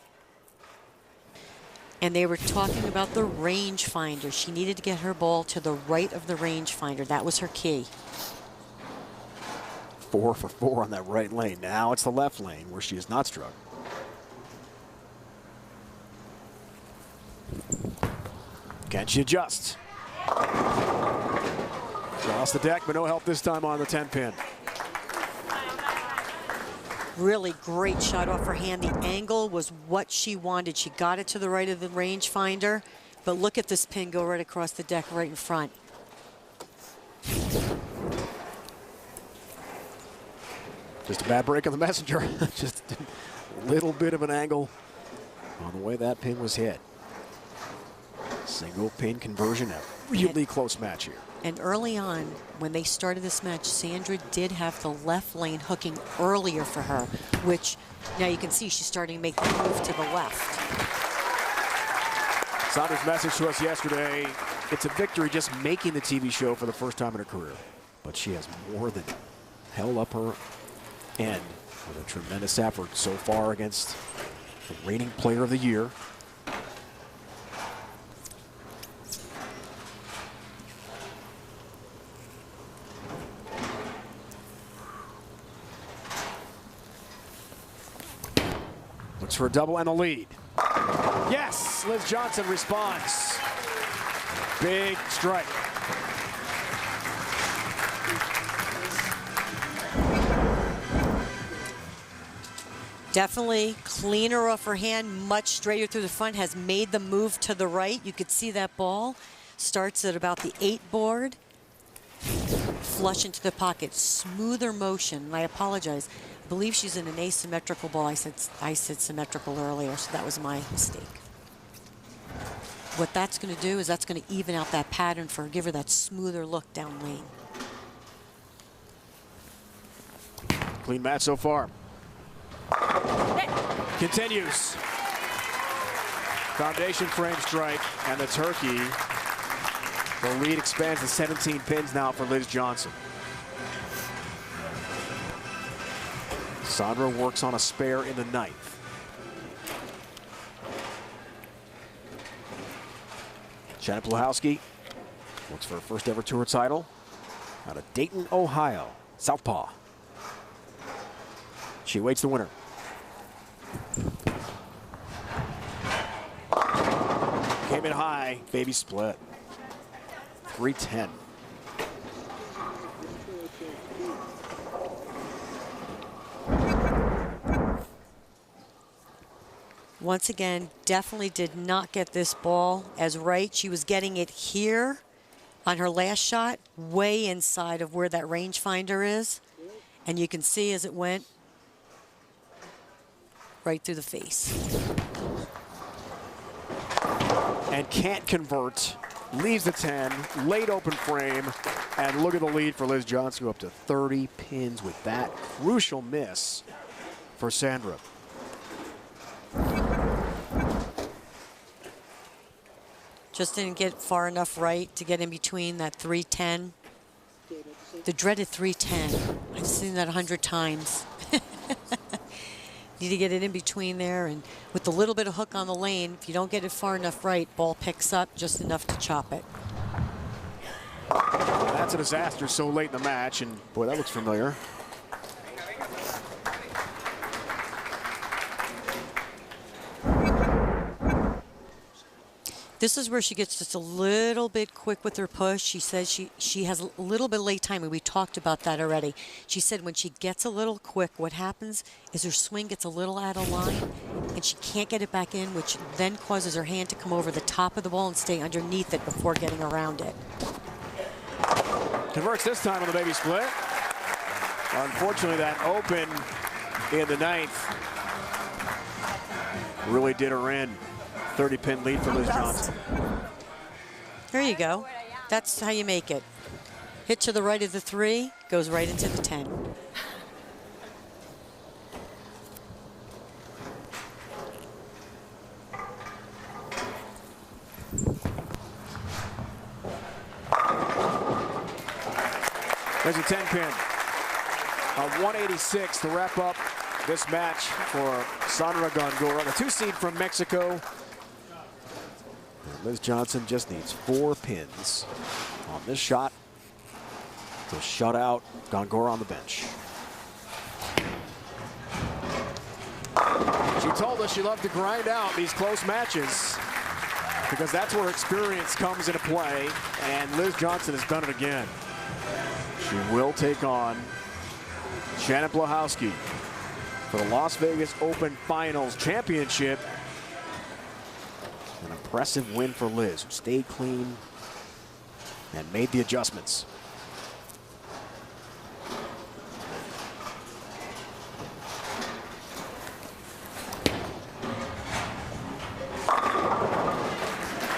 And they were talking about the rangefinder. She needed to get her ball to the right of the rangefinder. That was her key. 4 for 4 on that right lane. Now it's the left lane where she is not struck. Can she adjust? Across the deck, but no help this time on the 10-pin. Really great shot off her hand. The angle was what she wanted. She got it to the right of the rangefinder, but look at this pin go right across the deck right in front. Just a bad break on the messenger. Just a little bit of an angle on the way that pin was hit. Single pin conversion, a really close match here. And early on, when they started this match, Sandra did have the left lane hooking earlier for her, which now you can see she's starting to make the move to the left. Sandra's message to us yesterday, it's a victory just making the TV show for the first time in her career. But she has more than held up her end with a tremendous effort so far against the reigning player of the year. Looks for a double and a lead. Yes, Liz Johnson responds. Big strike. Definitely cleaner off her hand, much straighter through the front, has made the move to the right. You could see that ball starts at about the 8 board. Flush into the pocket, smoother motion. And I apologize. I believe she's in an asymmetrical ball. I said symmetrical earlier, so that was my mistake. What that's going to do is that's going to even out that pattern for her, give her that smoother look down lane. Clean match so far. Continues. Foundation frame strike and the turkey. The lead expands to 17 pins now for Liz Johnson. Sandra works on a spare in the 9th. Shannon Pluhowski looks for her first ever tour title out of Dayton, Ohio. Southpaw. She awaits the winner. Came in high, baby split. 310. Once again, definitely did not get this ball as right. She was getting it here on her last shot, way inside of where that rangefinder is. And you can see as it went right through the face. And can't convert. Leaves the 10, late open frame, and look at the lead for Liz Johnson, up to 30 pins with that crucial miss for Sandra. Just didn't get far enough right to get in between that 310. The dreaded 310. I've seen that 100 times. Need to get it in between there, and with the little bit of hook on the lane, if you don't get it far enough right, ball picks up just enough to chop it. That's a disaster so late in the match, and boy, that looks familiar. This is where she gets just a little bit quick with her push. She says she has a little bit late timing. We talked about that already. She said when she gets a little quick, what happens is her swing gets a little out of line, and she can't get it back in, which then causes her hand to come over the top of the ball and stay underneath it before getting around it. Converts this time on the baby split. Unfortunately, that open in the ninth really did her in. 30-pin lead for Liz Johnson. There you go. That's how you make it. Hit to the right of the 3, goes right into the 10. There's a 10-pin. A 186 to wrap up this match for Sandra Góngora, the 2-seed from Mexico. Liz Johnson just needs 4 pins on this shot to shut out Góngora on the bench. She told us she loved to grind out these close matches because that's where experience comes into play, and Liz Johnson has done it again. She will take on Shannon Blahowski for the Las Vegas Open Finals Championship. An impressive win for Liz, who stayed clean and made the adjustments.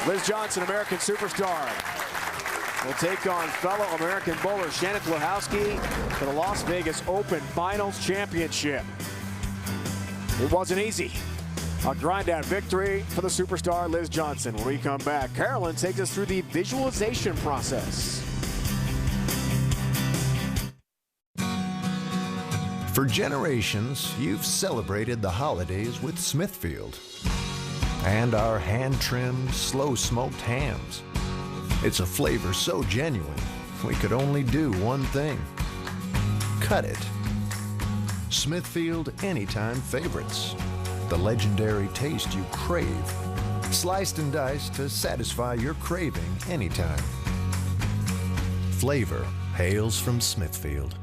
Liz Johnson, American superstar, will take on fellow American bowler Shannon Blahowski for the Las Vegas Open Finals Championship. It wasn't easy. A grind-out victory for the superstar Liz Johnson. When we come back, Carolyn takes us through the visualization process. For generations, you've celebrated the holidays with Smithfield and our hand-trimmed, slow-smoked hams. It's a flavor so genuine, we could only do one thing: cut it. Smithfield Anytime Favorites. The legendary taste you crave, sliced and diced to satisfy your craving anytime. Flavor hails from Smithfield.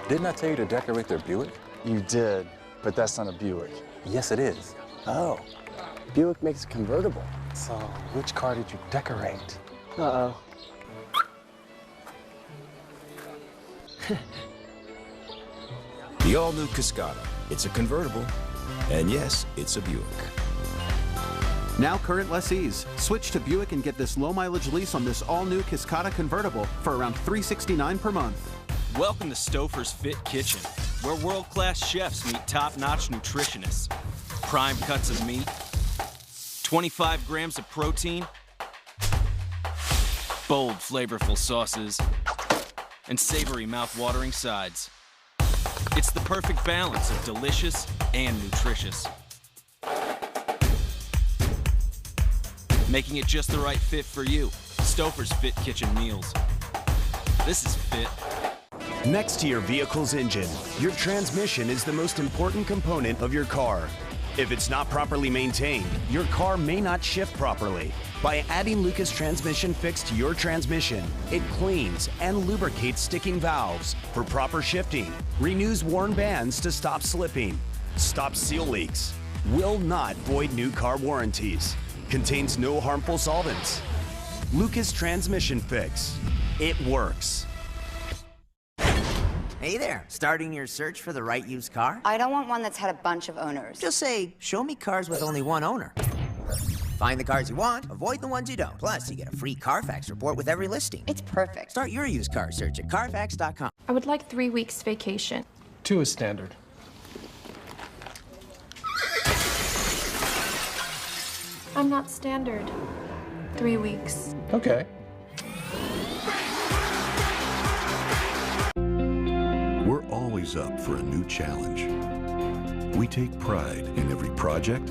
Didn't I tell you to decorate their Buick? You did, but that's not a Buick. Yes, it is. Oh, Buick makes a convertible. So, which car did you decorate? Uh-oh. The all-new Cascada. It's a convertible, and yes, it's a Buick. Now current lessees, switch to Buick and get this low-mileage lease on this all-new Cascada convertible for around $369 per month. Welcome to Stouffer's Fit Kitchen, where world-class chefs meet top-notch nutritionists. Prime cuts of meat, 25 grams of protein, bold, flavorful sauces, and savory, mouth-watering sides. It's the perfect balance of delicious and nutritious, making it just the right fit for you. Stouffer's Fit Kitchen meals. This is fit. Next to your vehicle's engine, your transmission is the most important component of your car. If it's not properly maintained, your car may not shift properly. By adding Lucas Transmission Fix to your transmission, it cleans and lubricates sticking valves for proper shifting, renews worn bands to stop slipping, stops seal leaks, will not void new car warranties, contains no harmful solvents. Lucas Transmission Fix. It works. Hey there, starting your search for the right used car? I don't want one that's had a bunch of owners. Just say, show me cars with only one owner. Find the cars you want, avoid the ones you don't. Plus, you get a free Carfax report with every listing. It's perfect. Start your used car search at Carfax.com. I would like 3 weeks vacation. 2 is standard. I'm not standard. 3 weeks. Okay. We're always up for a new challenge. We take pride in every project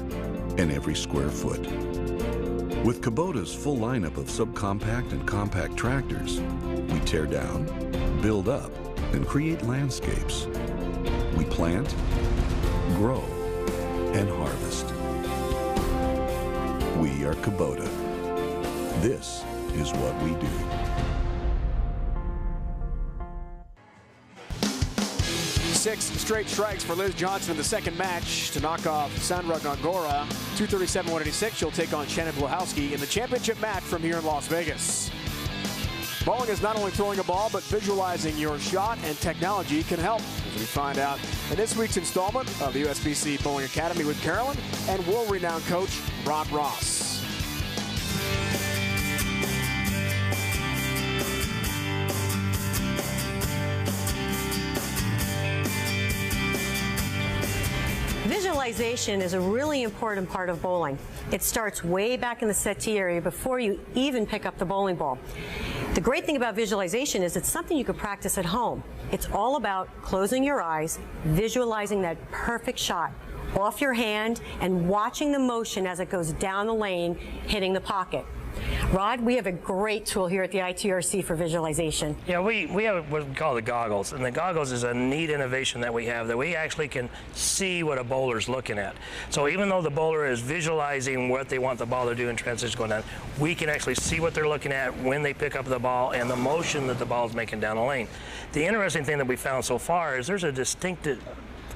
and every square foot. With Kubota's full lineup of subcompact and compact tractors, we tear down, build up, and create landscapes. We plant, grow, and harvest. We are Kubota. This is what we do. Six straight strikes for Liz Johnson in the second match to knock off Sandra Gongora. 237-186. She'll take on Shannon Blahowski in the championship match from here in Las Vegas. Bowling is not only throwing a ball, but visualizing your shot, and technology can help, as we find out in this week's installment of the USBC Bowling Academy with Carolyn and world-renowned coach Rod Ross. Visualization is a really important part of bowling. It starts way back in the settee area before you even pick up the bowling ball. The great thing about visualization is it's something you can practice at home. It's all about closing your eyes, visualizing that perfect shot off your hand, and watching the motion as it goes down the lane, hitting the pocket. Rod, we have a great tool here at the ITRC for visualization. Yeah, we have what we call the goggles, and the goggles is a neat innovation that we have, that we actually can see what a bowler's looking at. So even though the bowler is visualizing what they want the ball to do in transition going down, we can actually see what they're looking at when they pick up the ball and the motion that the ball is making down the lane. The interesting thing that we found so far is there's a distinct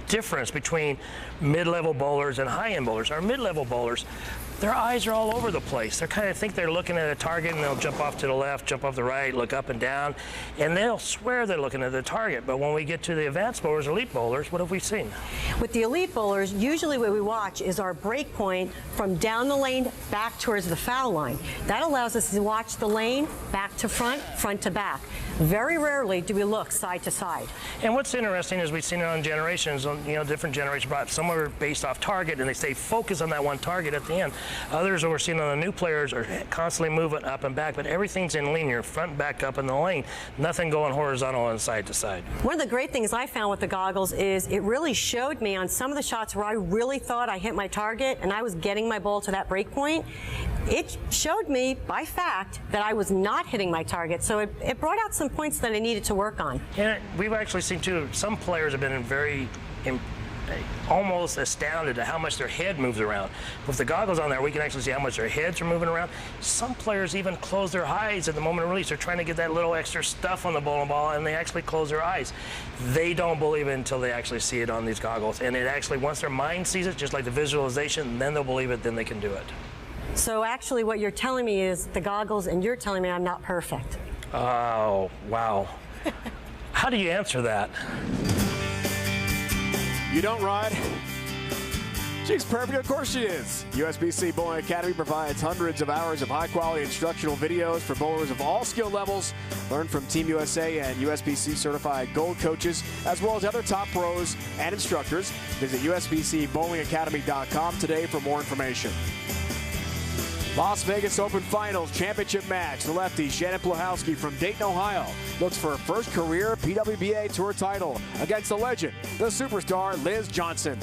difference between mid-level bowlers and high-end bowlers. Our mid-level bowlers, their eyes are all over the place. They kind of think they're looking at a target, and they'll jump off to the left, jump off the right, look up and down, and they'll swear they're looking at the target. But when we get to the advanced bowlers, elite bowlers, what have we seen? With the elite bowlers, usually what we watch is our break point from down the lane back towards the foul line. That allows us to watch the lane back to front, front to back. Very rarely do we look side to side. And what's interesting is we've seen it on generations, different generations, but some are based off target, and they stay focused on that one target at the end. Others that we're seeing on the new players are constantly moving up and back, but everything's in linear, front and back up in the lane, nothing going horizontal and side to side. One of the great things I found with the goggles is it really showed me on some of the shots where I really thought I hit my target and I was getting my ball to that break point. It showed me by fact that I was not hitting my target, so it brought out some points that I needed to work on. And we've actually seen too, some players have been almost astounded at how much their head moves around. With the goggles on there, we can actually see how much their heads are moving around. Some players even close their eyes at the moment of release. They're trying to get that little extra stuff on the bowling ball, and they actually close their eyes. They don't believe it until they actually see it on these goggles. And it actually, once their mind sees it, just like the visualization, then they'll believe it, then they can do it. So actually what you're telling me is the goggles, and you're telling me I'm not perfect. Oh, wow. How do you answer that? You don't, Rod? She's perfect, of course she is. USBC Bowling Academy provides hundreds of hours of high-quality instructional videos for bowlers of all skill levels. Learn from Team USA and USBC certified gold coaches, as well as other top pros and instructors. Visit usbcbowlingacademy.com today for more information. Las Vegas Open Finals Championship match. The lefty Shannon Blahowski from Dayton, Ohio, looks for her first career PWBA Tour title against the legend, the superstar Liz Johnson.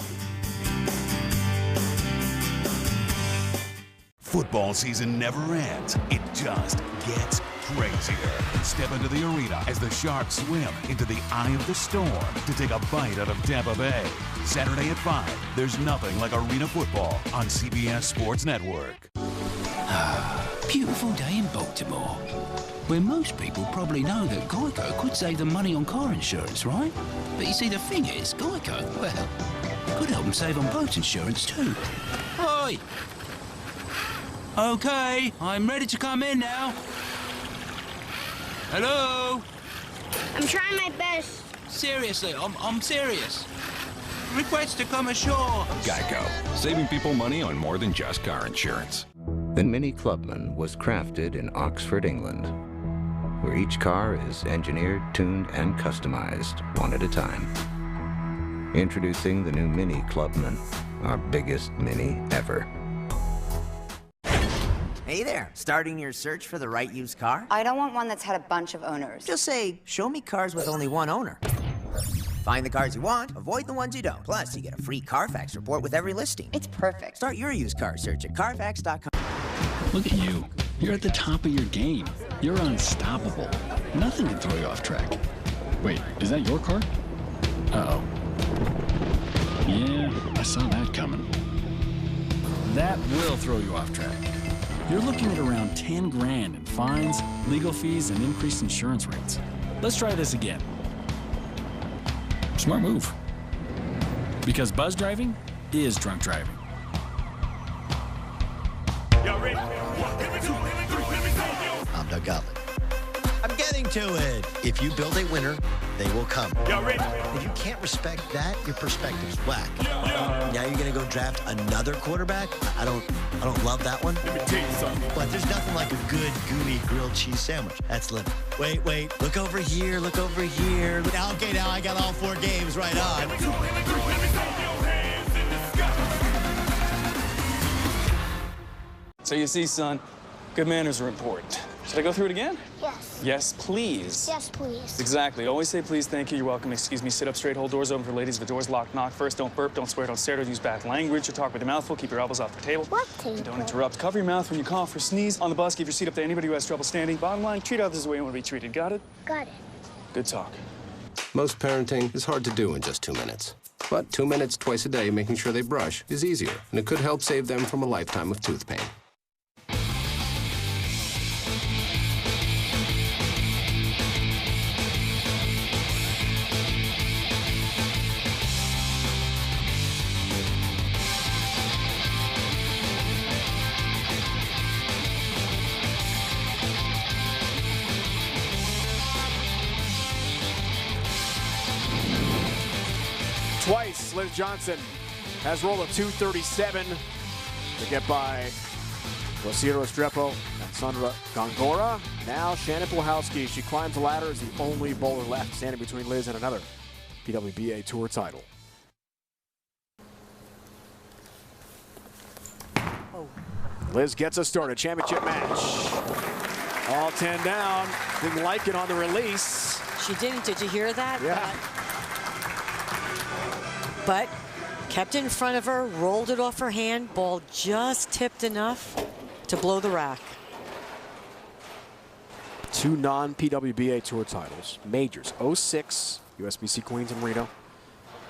Football season never ends. It just gets crazier. Step into the arena as the Sharks swim into the eye of the storm to take a bite out of Tampa Bay. Saturday at 5, there's nothing like arena football on CBS Sports Network. Beautiful day in Baltimore, where most people probably know that Geico could save them money on car insurance, right? But you see, the thing is, Geico, well, could help them save on boat insurance too. Oi! Okay, I'm ready to come in now. Hello? I'm trying my best. Seriously, I'm serious. Request to come ashore. Geico, saving people money on more than just car insurance. The Mini Clubman was crafted in Oxford, England, where each car is engineered, tuned, and customized one at a time. Introducing the new Mini Clubman, our biggest Mini ever. Hey there, starting your search for the right used car? I don't want one that's had a bunch of owners. Just say, show me cars with only one owner. Find the cars you want, avoid the ones you don't. Plus, you get a free Carfax report with every listing. It's perfect. Start your used car search at Carfax.com. Look at you. You're at the top of your game. You're unstoppable. Nothing can throw you off track. Wait, is that your car? Uh-oh. Yeah, I saw that coming. That will throw you off track. you're looking at around 10 grand in fines, legal fees, and increased insurance rates. Let's try this again. Smart move. Because buzz driving is drunk driving. I'm Doug Gottlieb. I'm getting to it. If you build a winner, they will come. If you can't respect that, your perspective's whack. Now you're gonna go draft another quarterback? I don't love that one. Let me tell you something. But there's nothing like a good gooey grilled cheese sandwich. That's living. Wait, look over here, look over here. Okay, now I got all 4 games right on. So you see, son, good manners are important. Should I go through it again? Yes. Yes, please. Yes, please. Exactly. Always say please, thank you, you're welcome, excuse me, sit up straight, hold doors open for ladies. If the door's locked, knock first. Don't burp, don't swear, don't stare, don't use bad language, or talk with your mouth full. Keep your elbows off the table. What table? And don't interrupt. Cover your mouth when you cough or sneeze. On the bus, give your seat up to anybody who has trouble standing. Bottom line, treat others the way you want to be treated. Got it? Got it. Good talk. Most parenting is hard to do in just 2 minutes. But 2 minutes twice a day making sure they brush is easier, and it could help save them from a lifetime of tooth pain. Twice, Liz Johnson has rolled a 237 to get by Rosita Restrepo and Sandra Gongora. Now Shannon Pulhowski, she climbs the ladder as the only bowler left, standing between Liz and another PWBA Tour title. Liz gets us started, championship match. All 10 down, didn't like it on the release. She didn't, did you hear that? Yeah. But kept it in front of her, rolled it off her hand, ball just tipped enough to blow the rack. 2 non-PWBA Tour titles, majors, 06, USBC Queens in Reno,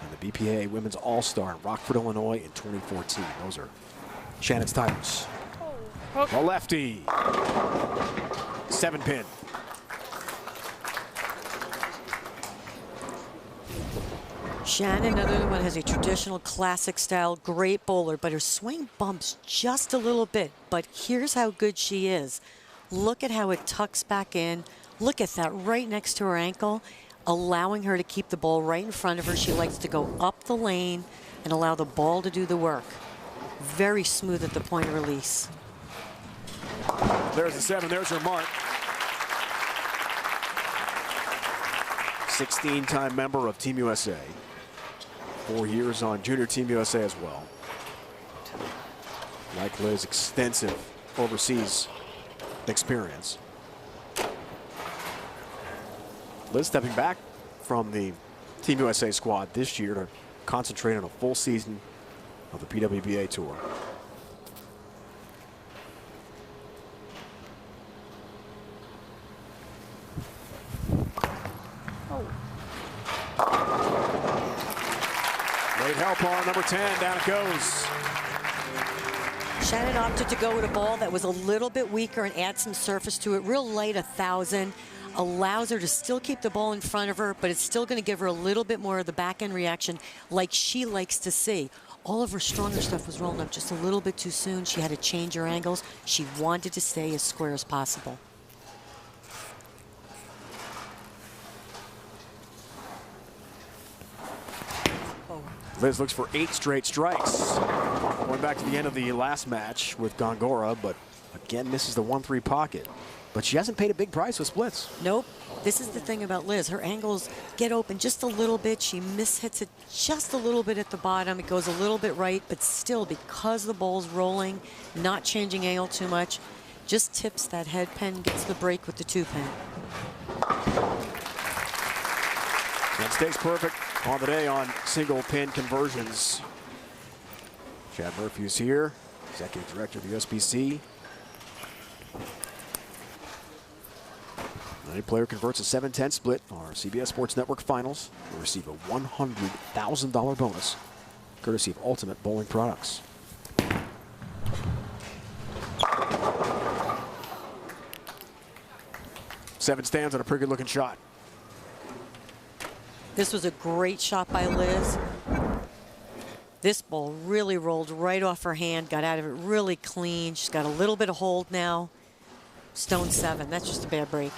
and the BPA Women's All-Star in Rockford, Illinois in 2014. Those are Shannon's titles. The lefty, 7-pin. Shannon, another one, has a traditional classic style, great bowler, but her swing bumps just a little bit. But here's how good she is. Look at how it tucks back in. Look at that right next to her ankle, allowing her to keep the ball right in front of her. She likes to go up the lane and allow the ball to do the work. Very smooth at the point of release. There's the 7, there's her mark. 16-time member of Team USA. 4 years on Junior Team USA as well. Like Liz, extensive overseas experience. Liz stepping back from the Team USA squad this year to concentrate on a full season of the PWBA Tour. Great help on number 10, down it goes. Shannon opted to go with a ball that was a little bit weaker and add some surface to it. Real light, 1,000. Allows her to still keep the ball in front of her, but it's still going to give her a little bit more of the back-end reaction like she likes to see. All of her stronger stuff was rolling up just a little bit too soon. She had to change her angles. She wanted to stay as square as possible. Liz looks for 8 straight strikes. Going back to the end of the last match with Gongora, but again misses the 1-3 pocket. But she hasn't paid a big price with splits. Nope. This is the thing about Liz. Her angles get open just a little bit. She mishits it just a little bit at the bottom. It goes a little bit right, but still, because the ball's rolling, not changing angle too much, just tips that head pin, gets the break with the 2-pin. And stays perfect on the day on single pin conversions. Chad Murphy's here, Executive Director of the USBC. Any player converts a 7-10 split on our CBS Sports Network finals will receive a $100,000 bonus, courtesy of Ultimate Bowling Products. 7 stands on a pretty good looking shot. This was a great shot by Liz. This ball really rolled right off her hand, got out of it really clean. She's got a little bit of hold now. Stone 7, that's just a bad break.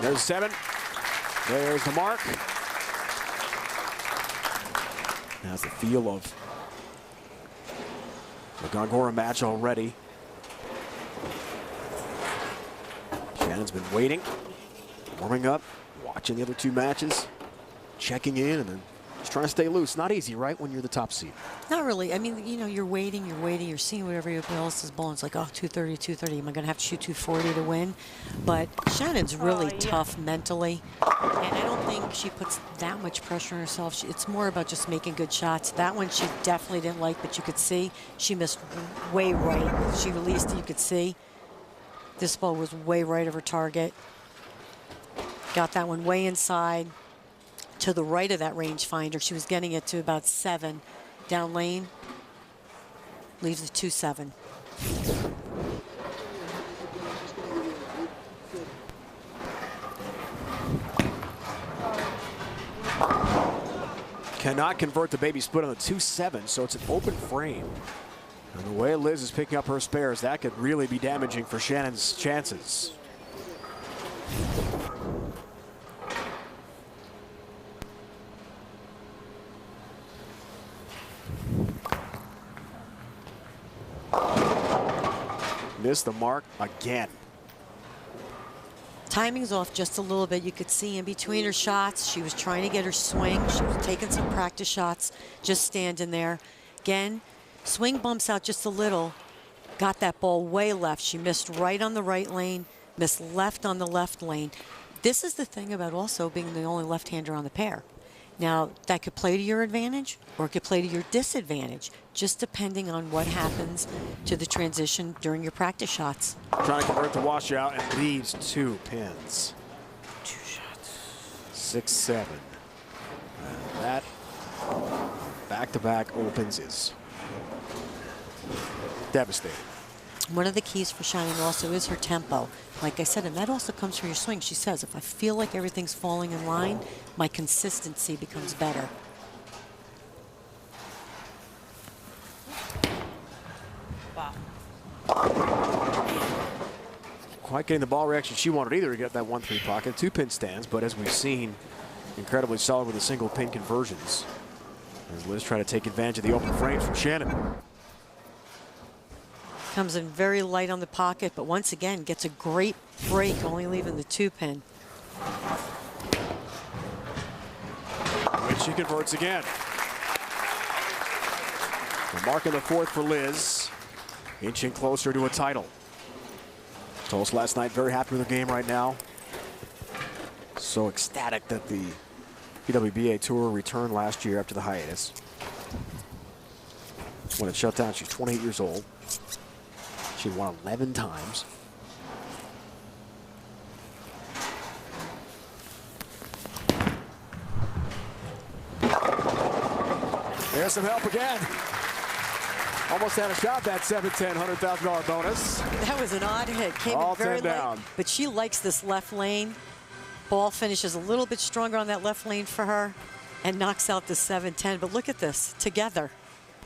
There's 7. There's the mark. That's the feel of the Gongora match already. Shannon's been waiting, warming up, watching the other 2 matches, checking in, and then just trying to stay loose. Not easy, right, when you're the top seed? Not really. I mean, you know, you're waiting, you're seeing what everybody else is bowling. It's like, oh, 230, 230. Am I going to have to shoot 240 to win? But Shannon's really tough mentally, and I don't think she puts that much pressure on herself. It's more about just making good shots. That one she definitely didn't like, but you could see she missed way right. She released it, you could see. This ball was way right of her target. Got that one way inside to the right of that rangefinder. She was getting it to about 7 down lane. Leaves the 2-7. Cannot convert the baby split on the 2-7, so it's an open frame. And the way Liz is picking up her spares, that could really be damaging for Shannon's chances. Missed the mark again. Timing's off just a little bit. You could see in between her shots, she was trying to get her swing. She was taking some practice shots, just standing there. Again, swing bumps out just a little. Got that ball way left. She missed right on the right lane, missed left on the left lane. This is the thing about also being the only left-hander on the pair. Now, that could play to your advantage or it could play to your disadvantage, just depending on what happens to the transition during your practice shots. Trying to convert the washout and leaves 2 pins. 2 shots. 6-7. And that back-to-back opens is devastating. One of the keys for Shannon also is her tempo. Like I said, and that also comes from your swing. She says, if I feel like everything's falling in line, my consistency becomes better. Wow. Quite getting the ball reaction she wanted either to get that 1-3 pocket. 2-pin stands, but as we've seen, incredibly solid with the single pin conversions. As Liz trying to take advantage of the open frames from Shannon. Comes in very light on the pocket, but once again gets a great break, only leaving the 2-pin. Which she converts again. The mark in the 4th for Liz, inching closer to a title. Told us last night, very happy with her game right now. So ecstatic that the PWBA Tour returned last year after the hiatus. When it shut down, she's 28 years old. She won 11 times. There's some help again. Almost had a shot, that 7-10, $100,000 bonus. That was an odd hit. Came All in very 10 down. late, but she likes this left lane. Ball finishes a little bit stronger on that left lane for her and knocks out the 7-10. But look at this, together.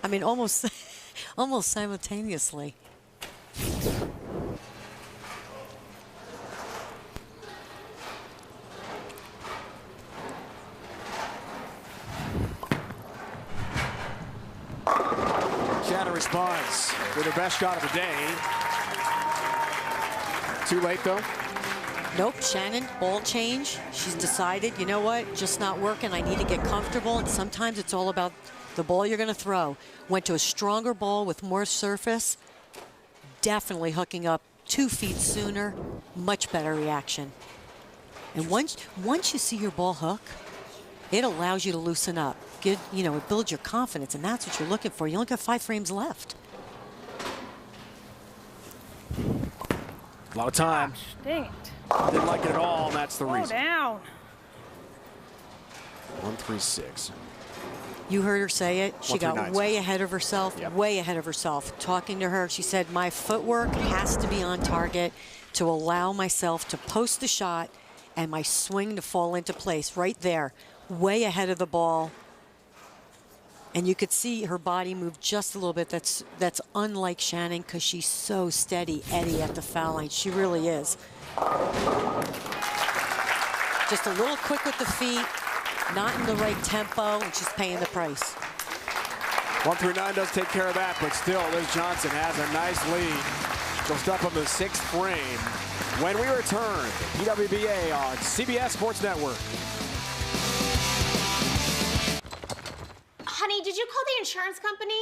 I mean, almost, almost simultaneously. Shannon responds with her best shot of the day. Too late, though? Nope, Shannon, ball change. She's decided, you know what, just not working. I need to get comfortable, and sometimes it's all about the ball you're going to throw. Went to a stronger ball with more surface. Definitely hooking up 2 feet sooner. Much better reaction. And once you see your ball hook, it allows you to loosen up. It builds your confidence, and that's what you're looking for. You only got 5 frames left. A lot of time. Dang it. Didn't like it at all, and that's the reason. Down. 1-3-6. You heard her say it. She got 139. way ahead of herself, way ahead of herself. Talking to her, she said, my footwork has to be on target to allow myself to post the shot and my swing to fall into place right there, way ahead of the ball. And you could see her body move just a little bit. That's unlike Shannon because she's so steady, Eddie, at the foul line. She really is. Just a little quick with the feet, not in the right tempo, and she's paying the price. 139 does take care of that, but still, Liz Johnson has a nice lead. She'll step on the 6th frame when we return to PWBA on CBS Sports Network. Honey, did you call the insurance company?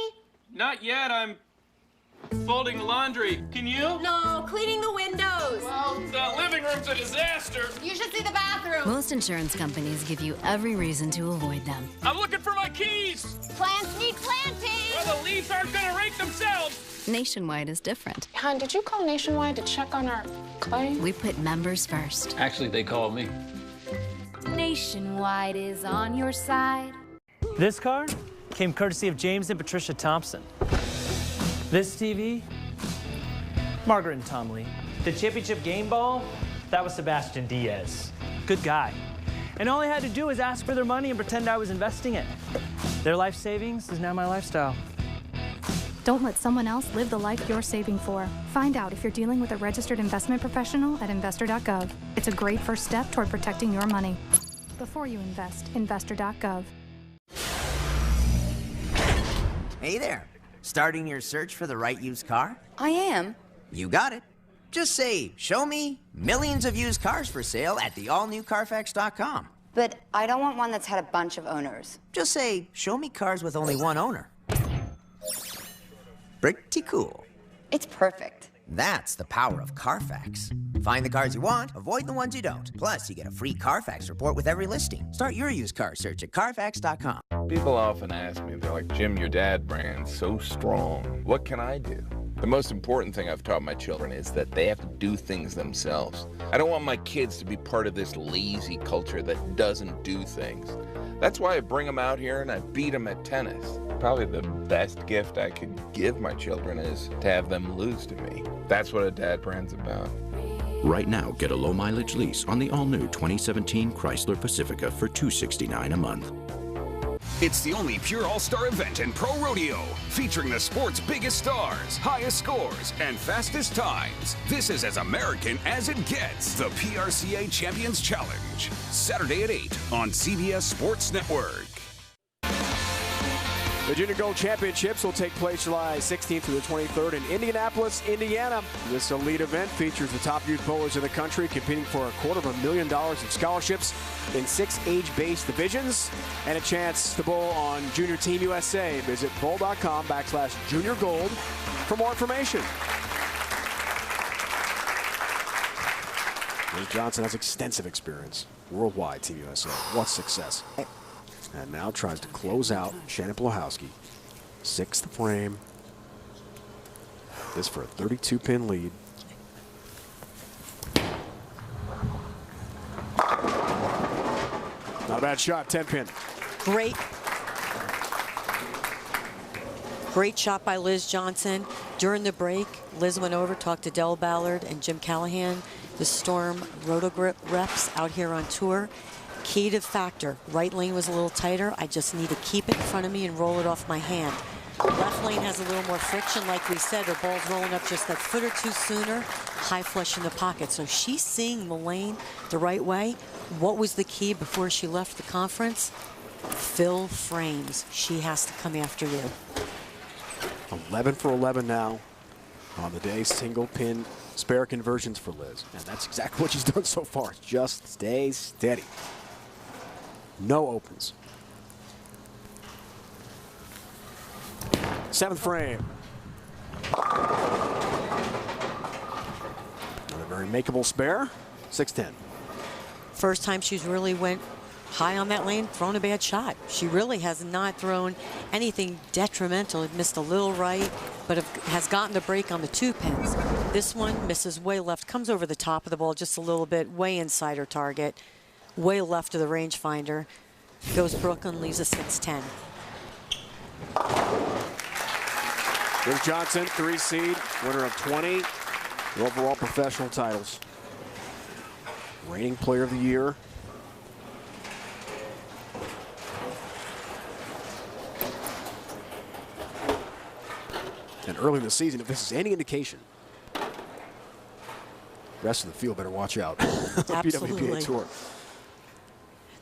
Not yet. I'm folding laundry. Can you? No, cleaning the windows. Well, the living room's a disaster. You should see the bathroom. Most insurance companies give you every reason to avoid them. I'm looking for my keys. Plants need planting. Well, the leaves aren't going to rake themselves. Nationwide is different. Hon, did you call Nationwide to check on our claim? We put members first. Actually, they called me. Nationwide is on your side. This car came courtesy of James and Patricia Thompson. This TV, Margaret and Tom Lee. The championship game ball, that was Sebastian Diaz. Good guy. And all I had to do was ask for their money and pretend I was investing it. Their life savings is now my lifestyle. Don't let someone else live the life you're saving for. Find out if you're dealing with a registered investment professional at investor.gov. It's a great first step toward protecting your money. Before you invest, investor.gov. Hey there. Starting your search for the right used car? I am. You got it. Just say, show me millions of used cars for sale at the all-new Carfax.com. But I don't want one that's had a bunch of owners. Just say, show me cars with only one owner. Pretty cool. It's perfect. That's the power of Carfax. Find the cars you want, avoid the ones you don't. Plus, you get a free Carfax report with every listing. Start your used car search at Carfax.com. People often ask me, they're like, Jim, your dad brand's so strong. What can I do? The most important thing I've taught my children is that they have to do things themselves. I don't want my kids to be part of this lazy culture that doesn't do things. That's why I bring them out here and I beat them at tennis. Probably the best gift I could give my children is to have them lose to me. That's what a dad brand's about. Right now, get a low-mileage lease on the all-new 2017 Chrysler Pacifica for $269 a month. It's the only pure all-star event in pro rodeo, featuring the sport's biggest stars, highest scores, and fastest times. This is as American as it gets. The PRCA Champions Challenge, Saturday at 8 on CBS Sports Network. The Junior Gold Championships will take place July 16th through the 23rd in Indianapolis, Indiana. This elite event features the top youth bowlers in the country competing for $250,000 in scholarships in 6 age-based divisions and a chance to bowl on Junior Team USA. Visit bowl.com/juniorgold for more information. Liz Johnson has extensive experience worldwide, Team USA. What success. And now tries to close out Shannon Blahowski. 6th frame. This for a 32-pin lead. Not a bad shot, 10-pin. Great shot by Liz Johnson. During the break, Liz went over, talked to Del Ballard and Jim Callahan, the Storm Rotogrip reps out here on tour. Key to factor, right lane was a little tighter. I just need to keep it in front of me and roll it off my hand. Left lane has a little more friction, like we said. Her ball's rolling up just that foot or two sooner. High flush in the pocket. So she's seeing the lane the right way. What was the key before she left the conference? Fill frames. She has to come after you. 11 for 11 now on the day. Single pin spare conversions for Liz. And that's exactly what she's done so far. Just stay steady. No opens. 7th frame. Another very makeable spare. 6-10. First time she's really went high on that lane, thrown a bad shot. She really has not thrown anything detrimental. It missed a little right, but has gotten the break on the 2 pins. This one misses way left, comes over the top of the ball just a little bit, way inside her target, way left of the rangefinder. Goes Brooklyn, leaves a 6-10. Here's Johnson, 3 seed, winner of 20 overall professional titles. Reigning player of the year. And early in the season, if this is any indication, the rest of the field better watch out. PWBA Tour.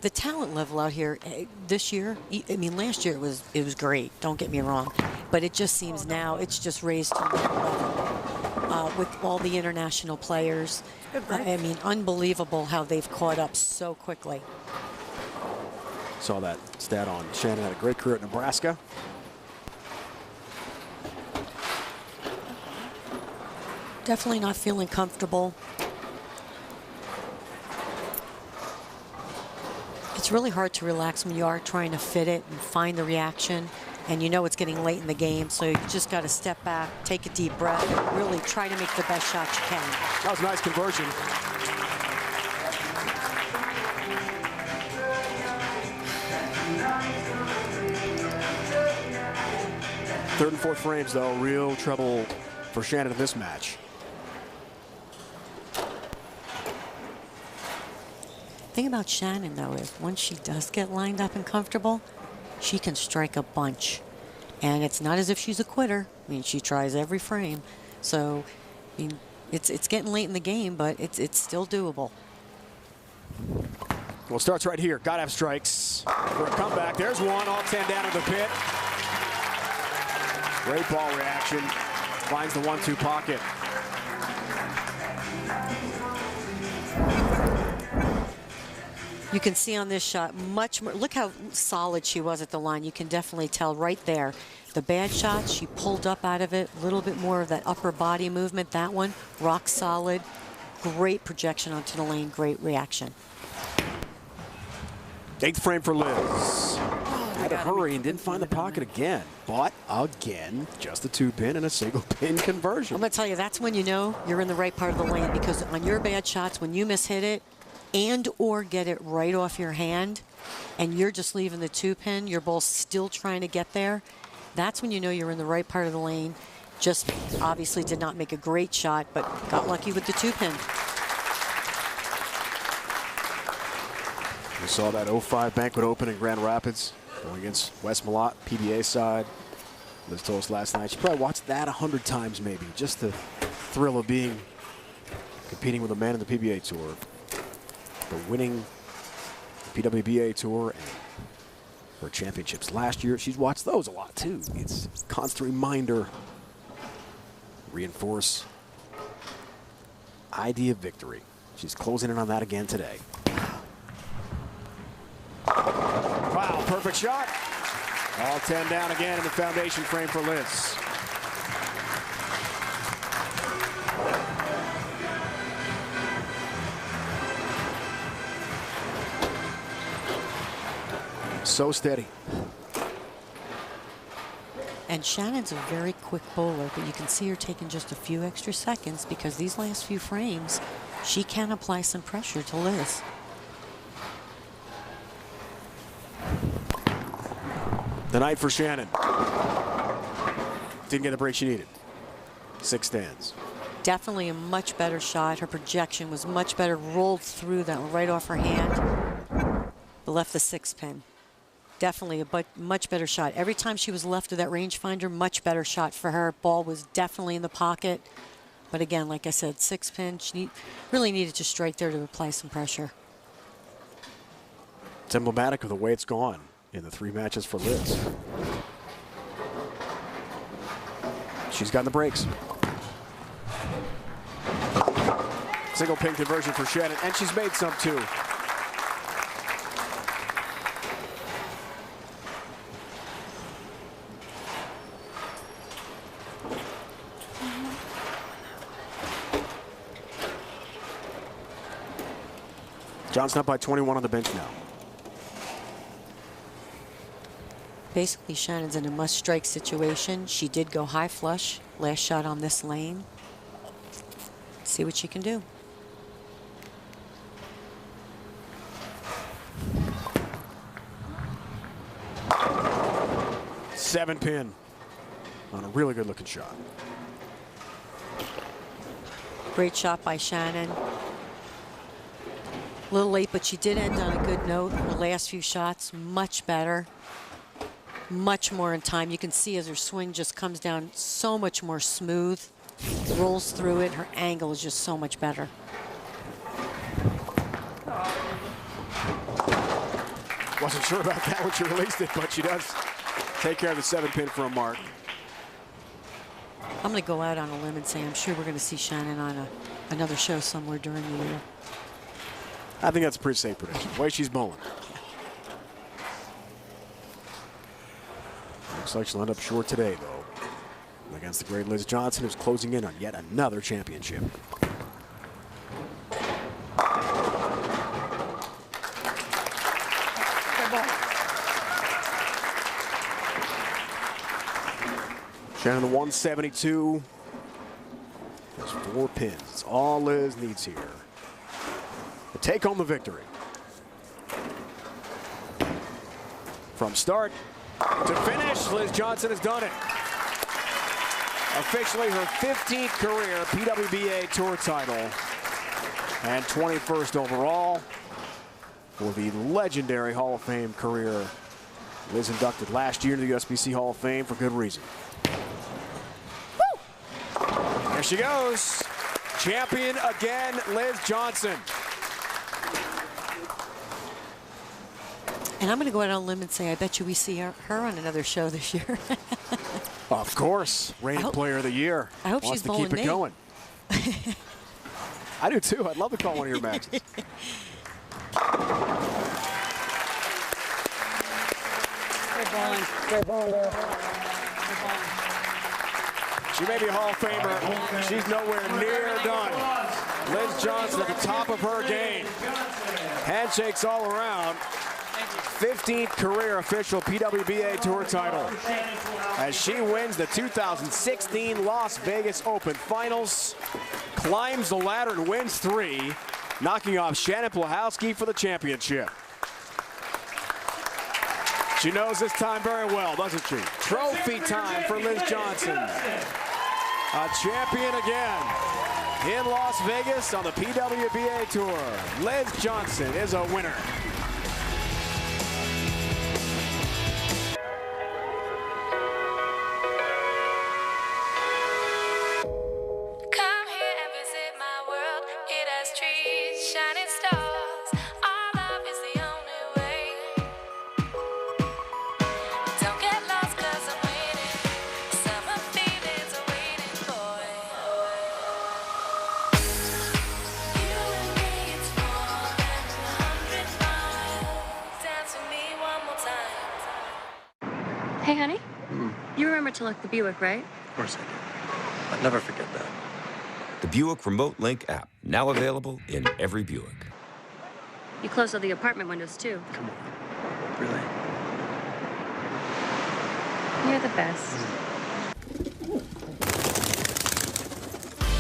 The talent level out here this year, I mean, last year it was great, don't get me wrong, but it just seems now it's just raised to another level with all the international players. I mean, unbelievable how they've caught up so quickly. Saw that stat on Shannon, had a great career at Nebraska. Definitely not feeling comfortable. It's really hard to relax when you are trying to fit it and find the reaction, and you know it's getting late in the game, so you just got to step back, take a deep breath, and really try to make the best shot you can. That was a nice conversion. Third and fourth frames, though, real trouble for Shannon in this match. The thing about Shannon, though, is once she does get lined up and comfortable, she can strike a bunch. And it's not as if she's a quitter. I mean, she tries every frame. So, I mean, it's getting late in the game, but it's still doable. Well, it starts right here. Got to have strikes for a comeback. There's one, all 10 down in the pit. Great ball reaction. Finds the 1-2 pocket. You can see on this shot much more. Look how solid she was at the line. You can definitely tell right there. The bad shot, she pulled up out of it. A little bit more of that upper body movement. That one, rock solid. Great projection onto the lane. Great reaction. 8th frame for Liz. Had to hurry and didn't find the pocket again. But again, just a 2-pin and a single pin conversion. I'm going to tell you, that's when you know you're in the right part of the lane, because on your bad shots, when you mishit it, and or get it right off your hand, and you're just leaving the 2-pin, your ball's still trying to get there, that's when you know you're in the right part of the lane. Just obviously did not make a great shot, but got lucky with the 2-pin. We saw that 05 Banquet Open in Grand Rapids going against Wes Malott, PBA side. Liz told us last night she probably watched that 100 times maybe, just the thrill of competing with a man in the PBA Tour. But winning the PWBA Tour and her championships last year, she's watched those a lot too. It's a constant reminder, reinforce idea of victory. She's closing in on that again today. Wow, perfect shot. All 10 down again in the foundation frame for Liz. So steady. And Shannon's a very quick bowler, but you can see her taking just a few extra seconds, because these last few frames, she can apply some pressure to Liz. The night for Shannon. Didn't get the break she needed. 6 stands. Definitely a much better shot. Her projection was much better, rolled through that right off her hand, but left the 6-pin. Definitely a much better shot. Every time she was left of that rangefinder, much better shot for her. Ball was definitely in the pocket. But again, like I said, 6-pin. She really needed to strike there to apply some pressure. It's emblematic of the way it's gone in the 3 matches for Liz. She's gotten the breaks. Single pin conversion for Shannon, and she's made some too. Johnson up by 21 on the bench now. Basically, Shannon's in a must-strike situation. She did go high flush last shot on this lane. See what she can do. 7-pin on a really good-looking shot. Great shot by Shannon. A little late, but she did end on a good note. Her last few shots, much better. Much more in time. You can see as her swing just comes down so much more smooth. Rolls through it. Her angle is just so much better. Wasn't sure about that when she released it, but she does take care of the 7-pin for a mark. I'm going to go out on a limb and say I'm sure we're going to see Shannon on another show somewhere during the year. I think that's a pretty safe prediction. The way she's bowling. Looks like she'll end up short today, though, against the great Liz Johnson, who's closing in on yet another championship. Shannon, the 172. There's 4 pins. It's all Liz needs here to take home the victory. From start to finish, Liz Johnson has done it. Officially her 15th career PWBA Tour title and 21st overall for the legendary Hall of Fame career. Liz inducted last year into the USBC Hall of Fame for good reason. There she goes. Champion again, Liz Johnson. And I'm going to go out on a limb and say I bet you we see her on another show this year. Of course. Reigning player of the year. I hope Wants she's to bowling keep it me. going. I do too. I'd love to call one of your matches. Great bowling. She may be a Hall of Famer. She's nowhere near done. Liz Johnson at the top of her game. Handshakes all around. 15th career official PWBA Tour title as she wins the 2016 Las Vegas Open Finals, climbs the ladder and wins 3, knocking off Shannon Plahowski for the championship. She knows this time very well, doesn't she? Trophy time for Liz Johnson. A champion again in Las Vegas on the PWBA Tour. Liz Johnson is a winner. Hey, honey. You remember to lock the Buick, right? Of course I do. I'll never forget that. The Buick Remote Link app, now available in every Buick. You closed all the apartment windows, too. Come on. Really? You're the best.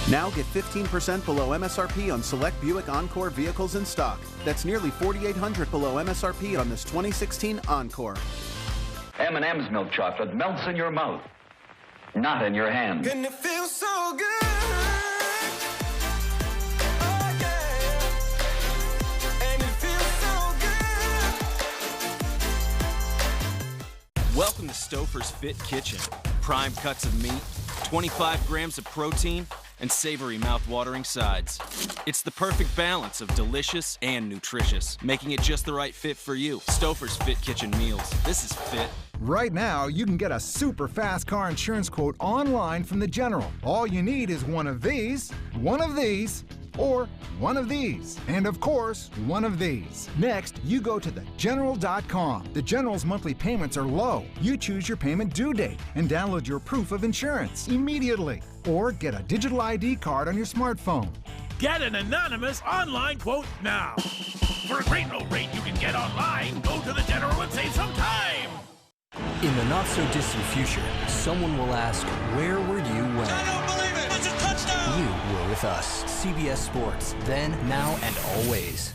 Now get 15% below MSRP on select Buick Encore vehicles in stock. That's nearly $4,800 below MSRP on this 2016 Encore. M&M's milk chocolate melts in your mouth, not in your hand. And it feels so good. Oh, yeah. And it feels so good. Welcome to Stouffer's Fit Kitchen. Prime cuts of meat, 25 grams of protein, and savory mouth-watering sides. It's the perfect balance of delicious and nutritious, making it just the right fit for you. Stouffer's Fit Kitchen meals. This is fit. Right now, you can get a super fast car insurance quote online from the General. All you need is one of these, or one of these, and of course, one of these. Next, you go to thegeneral.com. The General's monthly payments are low. You choose your payment due date and download your proof of insurance immediately. Or get a digital ID card on your smartphone. Get an anonymous online quote now. For a great low rate you can get online, go to the General and save some time. In the not-so-distant future, someone will ask, where were you when? I don't believe it! It's a touchdown! You were with us. CBS Sports, then, now, and always.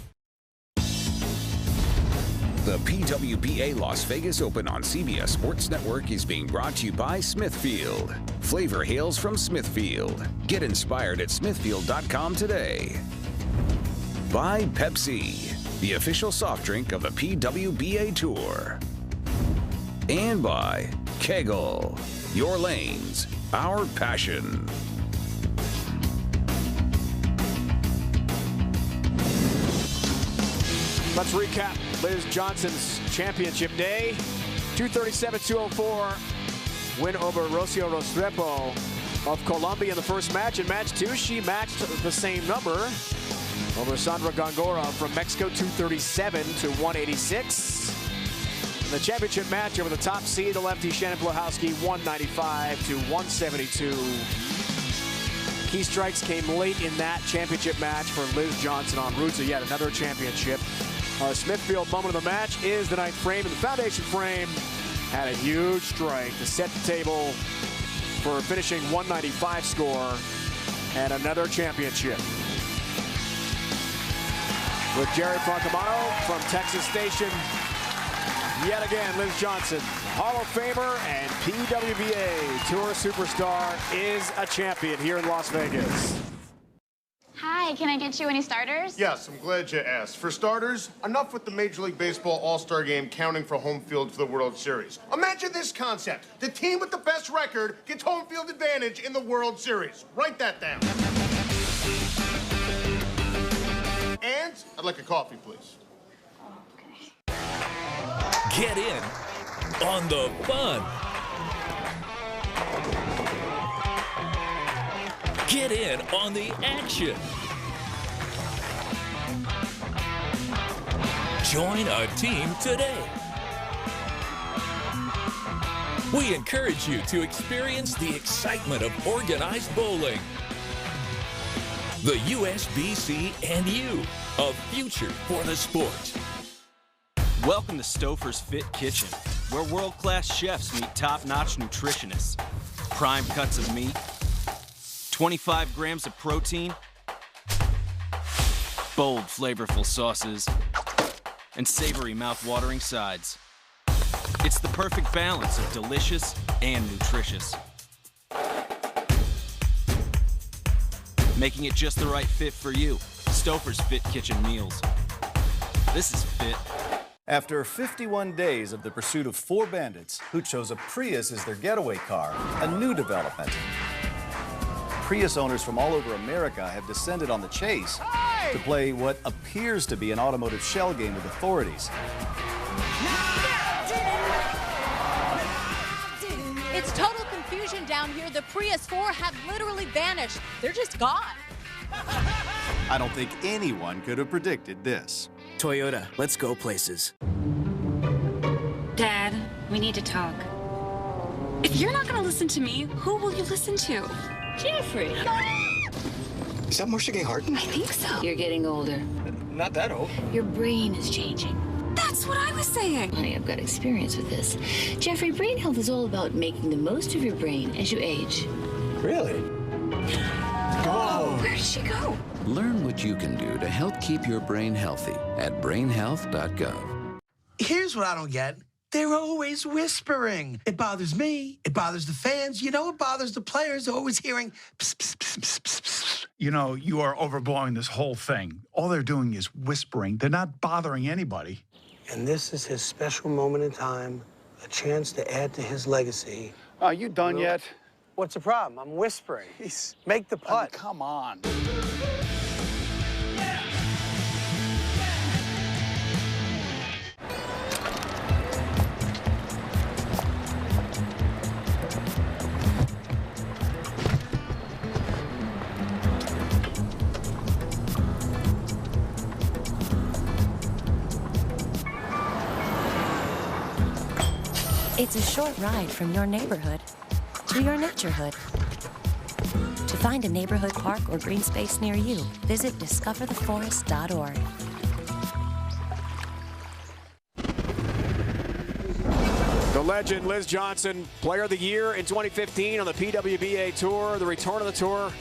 The PWBA Las Vegas Open on CBS Sports Network is being brought to you by Smithfield. Flavor hails from Smithfield. Get inspired at smithfield.com today. By Pepsi, the official soft drink of the PWBA Tour. And by Kegel, your lanes, our passion. Let's recap Liz Johnson's championship day. 237-204 win over Rocio Restrepo of Colombia in the first match. In match 2, she matched the same number over Sandra Gongora from Mexico, 237-186. In the championship match over the top seed, the lefty Shannon Blahowski, 195-172. Key strikes came late in that championship match for Liz Johnson en route to yet another championship. Our Smithfield moment of the match is the ninth frame, and the foundation frame had a huge strike to set the table for a finishing 195 score and another championship. With Jerry Francomano from Texas Station, yet again, Liz Johnson, Hall of Famer and PWBA Tour superstar, is a champion here in Las Vegas. Hi, can I get you any starters? Yes, I'm glad you asked. For starters, enough with the Major League Baseball All-Star Game counting for home field for the World Series. Imagine this concept. The team with the best record gets home field advantage in the World Series. Write that down. And I'd like a coffee, please. Get in on the fun. Get in on the action. Join our team today. We encourage you to experience the excitement of organized bowling. The USBC and you, a future for the sport. Welcome to Stouffer's Fit Kitchen, where world-class chefs meet top-notch nutritionists. Prime cuts of meat, 25 grams of protein, bold, flavorful sauces, and savory, mouth-watering sides. It's the perfect balance of delicious and nutritious, making it just the right fit for you. Stouffer's Fit Kitchen meals. This is fit. After 51 days of the pursuit of 4 bandits who chose a Prius as their getaway car, a new development. Prius owners from all over America have descended on the chase to play what appears to be an automotive shell game with authorities. It's total confusion down here. The Prius 4 have literally vanished. They're just gone. I don't think anyone could have predicted this. Toyota, let's go places. Dad, we need to talk. If you're not going to listen to me, who will you listen to? Jeffrey. Is that Marcia Gay Harden? I think so. You're getting older. Not that old. Your brain is changing. That's what I was saying. Honey, I've got experience with this. Jeffrey, brain health is all about making the most of your brain as you age. Really? Whoa! Where did she go? Learn what you can do to help keep your brain healthy at brainhealth.gov. Here's what I don't get. They're always whispering. It bothers me. It bothers the fans. You know, it bothers the players. They're always hearing pss, pss, pss, pss, pss, pss. You know, you are overblowing this whole thing. All they're doing is whispering. They're not bothering anybody. And this is his special moment in time, a chance to add to his legacy. Are you done yet? What's the problem? I'm whispering. Make the putt. Come on. It's a short ride from your neighborhood to your naturehood. To find a neighborhood park or green space near you, visit discovertheforest.org. The legend Liz Johnson, Player of the Year in 2015 on the PWBA Tour, the return of the tour.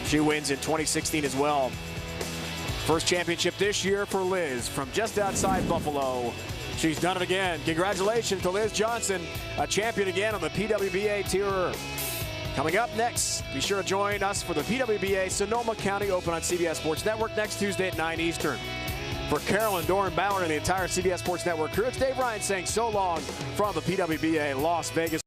She wins in 2016 as well. First championship this year for Liz from just outside Buffalo. She's done it again. Congratulations to Liz Johnson, a champion again on the PWBA Tour. Coming up next, be sure to join us for the PWBA Sonoma County Open on CBS Sports Network next Tuesday at 9 Eastern. For Carolyn, Doran Ballard, and the entire CBS Sports Network crew, it's Dave Ryan saying so long from the PWBA Las Vegas.